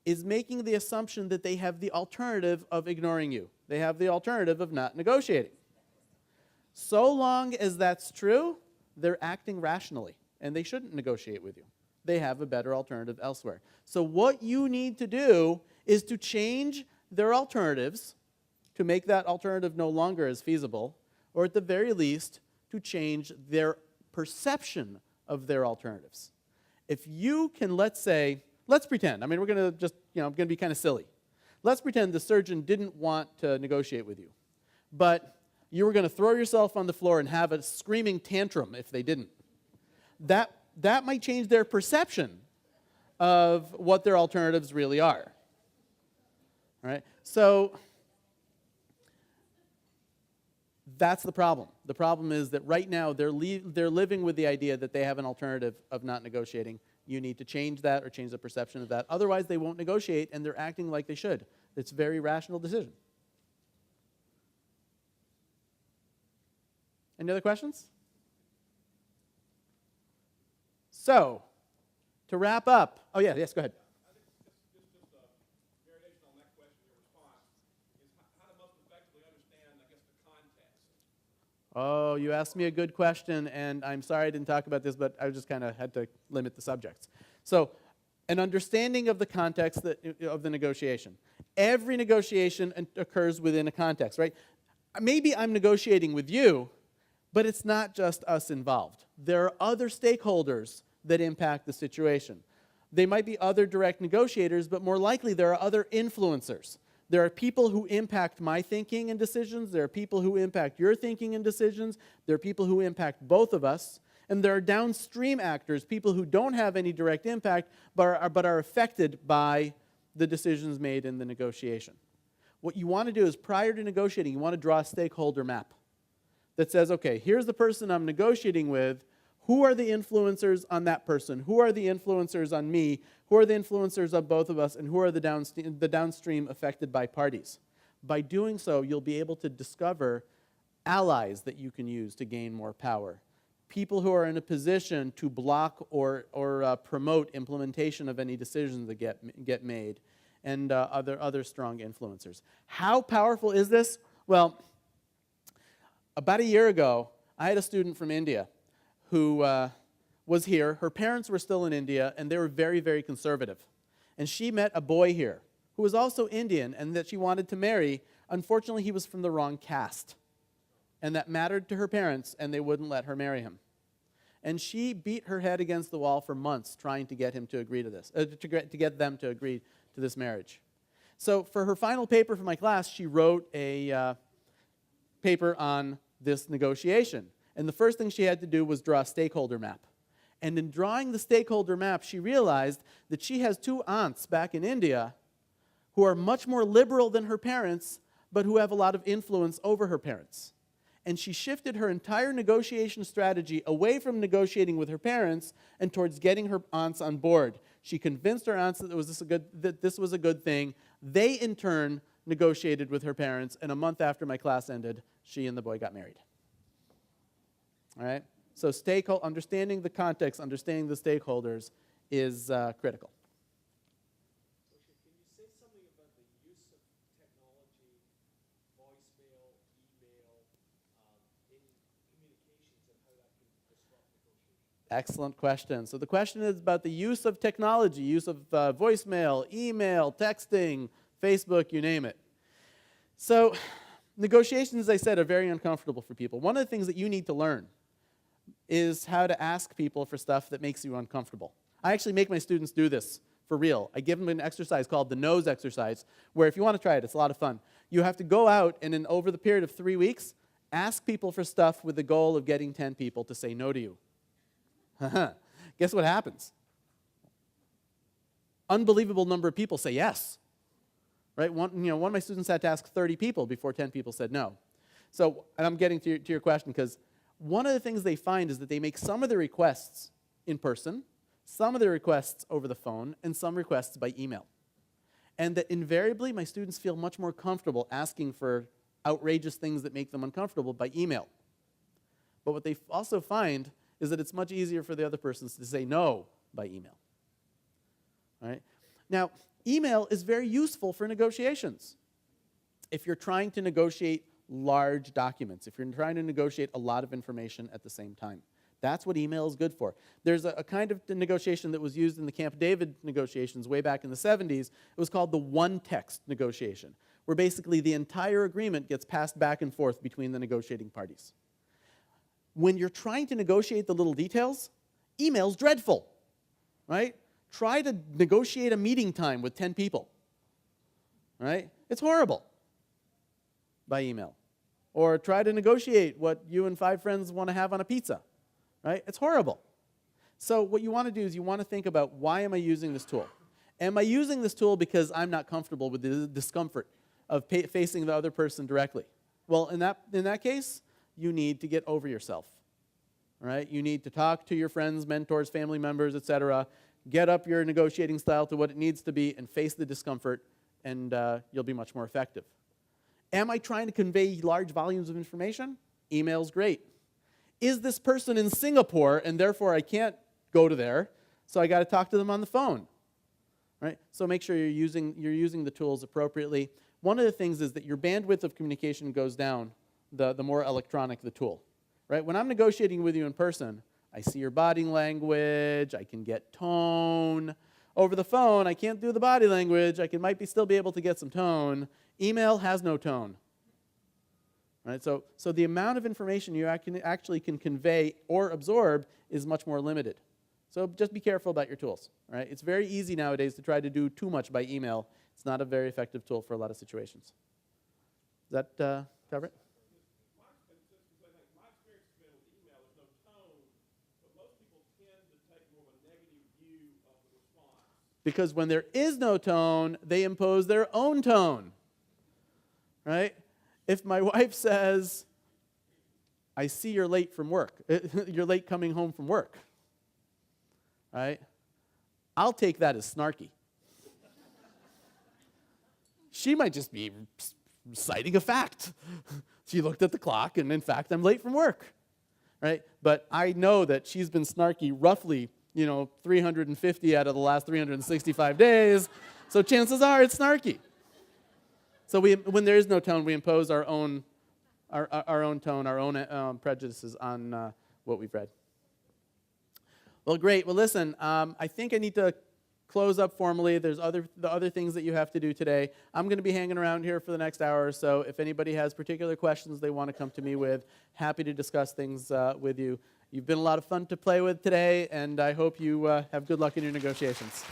is making the assumption that they have the alternative of ignoring you. They have the alternative of not negotiating. So long as that's true, they're acting rationally, and they shouldn't negotiate with you. They have a better alternative elsewhere. So what you need to do is to change their alternatives to make that alternative no longer as feasible, or at the very least, to change their perception of their alternatives. If you can, let's pretend, we're going to just, going to be kind of silly. Let's pretend the surgeon didn't want to negotiate with you, but you were going to throw yourself on the floor and have a screaming tantrum if they didn't. That might change their perception of what their alternatives really are. All right? So that's the problem. The problem is that right now they're living with the idea that they have an alternative of not negotiating. You need to change that or change the perception of that. Otherwise, they won't negotiate, and they're acting like they should. It's a very rational decision. Any other questions? So, to wrap up. Oh, yeah, yes, go ahead. I think just a variation on that question, your response, is how to most effectively understand, I guess, the context. Oh, you asked me a good question, and I'm sorry I didn't talk about this, but I just kind of had to limit the subjects. So, an understanding of the context of the negotiation. Every negotiation occurs within a context, right? Maybe I'm negotiating with you, but it's not just us involved. There are other stakeholders that impact the situation. They might be other direct negotiators, but more likely there are other influencers. There are people who impact my thinking and decisions. There are people who impact your thinking and decisions. There are people who impact both of us. And there are downstream actors, people who don't have any direct impact, but are affected by the decisions made in the negotiation. What you want to do is, prior to negotiating, you want to draw a stakeholder map that says, okay, here's the person I'm negotiating with. Who are the influencers on that person? Who are the influencers on me? Who are the influencers of both of us? And who are the downstream affected by parties? By doing so, you'll be able to discover allies that you can use to gain more power. People who are in a position to block or promote implementation of any decisions that get made, and other strong influencers. How powerful is this? Well, about a year ago, I had a student from India who was here. Her parents were still in India, and they were very, very conservative. And she met a boy here who was also Indian and that she wanted to marry. Unfortunately, he was from the wrong caste. And that mattered to her parents, and they wouldn't let her marry him. And she beat her head against the wall for months trying to get him to agree to this, to get them to agree to this marriage. So for her final paper for my class, she wrote a paper on this negotiation. And the first thing she had to do was draw a stakeholder map. And in drawing the stakeholder map, she realized that she has two aunts back in India who are much more liberal than her parents, but who have a lot of influence over her parents. And she shifted her entire negotiation strategy away from negotiating with her parents and towards getting her aunts on board. She convinced her aunts that this was a good thing. They, in turn, negotiated with her parents, and a month after my class ended, she and the boy got married. All right? So understanding the context, understanding the stakeholders is critical. Can you say something about the use of technology, voicemail, email, in communications, and how that can disrupt negotiations? Excellent question. So the question is about the use of technology, use of voicemail, email, texting, Facebook, you name it. So negotiations, as I said, are very uncomfortable for people. One of the things that you need to learn is how to ask people for stuff that makes you uncomfortable. I actually make my students do this for real. I give them an exercise called the nose exercise, where if you want to try it, it's a lot of fun. You have to go out and over the period of 3 weeks, ask people for stuff with the goal of getting 10 people to say no to you. Guess what happens? Unbelievable number of people say yes. Right? One of my students had to ask 30 people before 10 people said no. So, and I'm getting to your question because one of the things they find is that they make some of the requests in person, some of the requests over the phone, and some requests by email. And that invariably my students feel much more comfortable asking for outrageous things that make them uncomfortable by email. But what they also find is that it's much easier for the other persons to say no by email. All right? Now, email is very useful for negotiations. If you're trying to negotiate large documents, if you're trying to negotiate a lot of information at the same time. That's what email is good for. There's a kind of negotiation that was used in the Camp David negotiations way back in the 70s. It was called the one-text negotiation, where basically the entire agreement gets passed back and forth between the negotiating parties. When you're trying to negotiate the little details, email's dreadful, right? Try to negotiate a meeting time with 10 people, right? It's horrible by email. Or try to negotiate what you and 5 friends want to have on a pizza, right? It's horrible. So what you want to do is you want to think about, why am I using this tool? Am I using this tool because I'm not comfortable with the discomfort of facing the other person directly? Well, in that case, you need to get over yourself, right? You need to talk to your friends, mentors, family members, etc. Get up your negotiating style to what it needs to be and face the discomfort, and you'll be much more effective. Am I trying to convey large volumes of information? Email's great. Is this person in Singapore and therefore I can't go to there, so I got to talk to them on the phone? Right? So make sure you're using the tools appropriately. One of the things is that your bandwidth of communication goes down the more electronic the tool. Right? When I'm negotiating with you in person, I see your body language, I can get tone. Over the phone, I can't do the body language, might still be able to get some tone. Email has no tone. Right? So the amount of information you actually can convey or absorb is much more limited. So just be careful about your tools. Right? It's very easy nowadays to try to do too much by email. It's not a very effective tool for a lot of situations. Does that cover it? My experience has been with email, there's no tone, but most people tend to take more of a negative view of the response. Because when there is no tone, they impose their own tone, right? If my wife says, I see you're late from work, you're late coming home from work, right? I'll take that as snarky. She might just be citing a fact. She looked at the clock, and in fact, I'm late from work, right? But I know that she's been snarky roughly 350 out of the last 365 days, so chances are it's snarky. So when there is no tone, we impose our own tone, our own prejudices on what we've read. Well, great. Well, listen, I think I need to close up formally. There's the other things that you have to do today. I'm going to be hanging around here for the next hour or so. If anybody has particular questions they want to come to me with, happy to discuss things with you. You've been a lot of fun to play with today, and I hope you have good luck in your negotiations.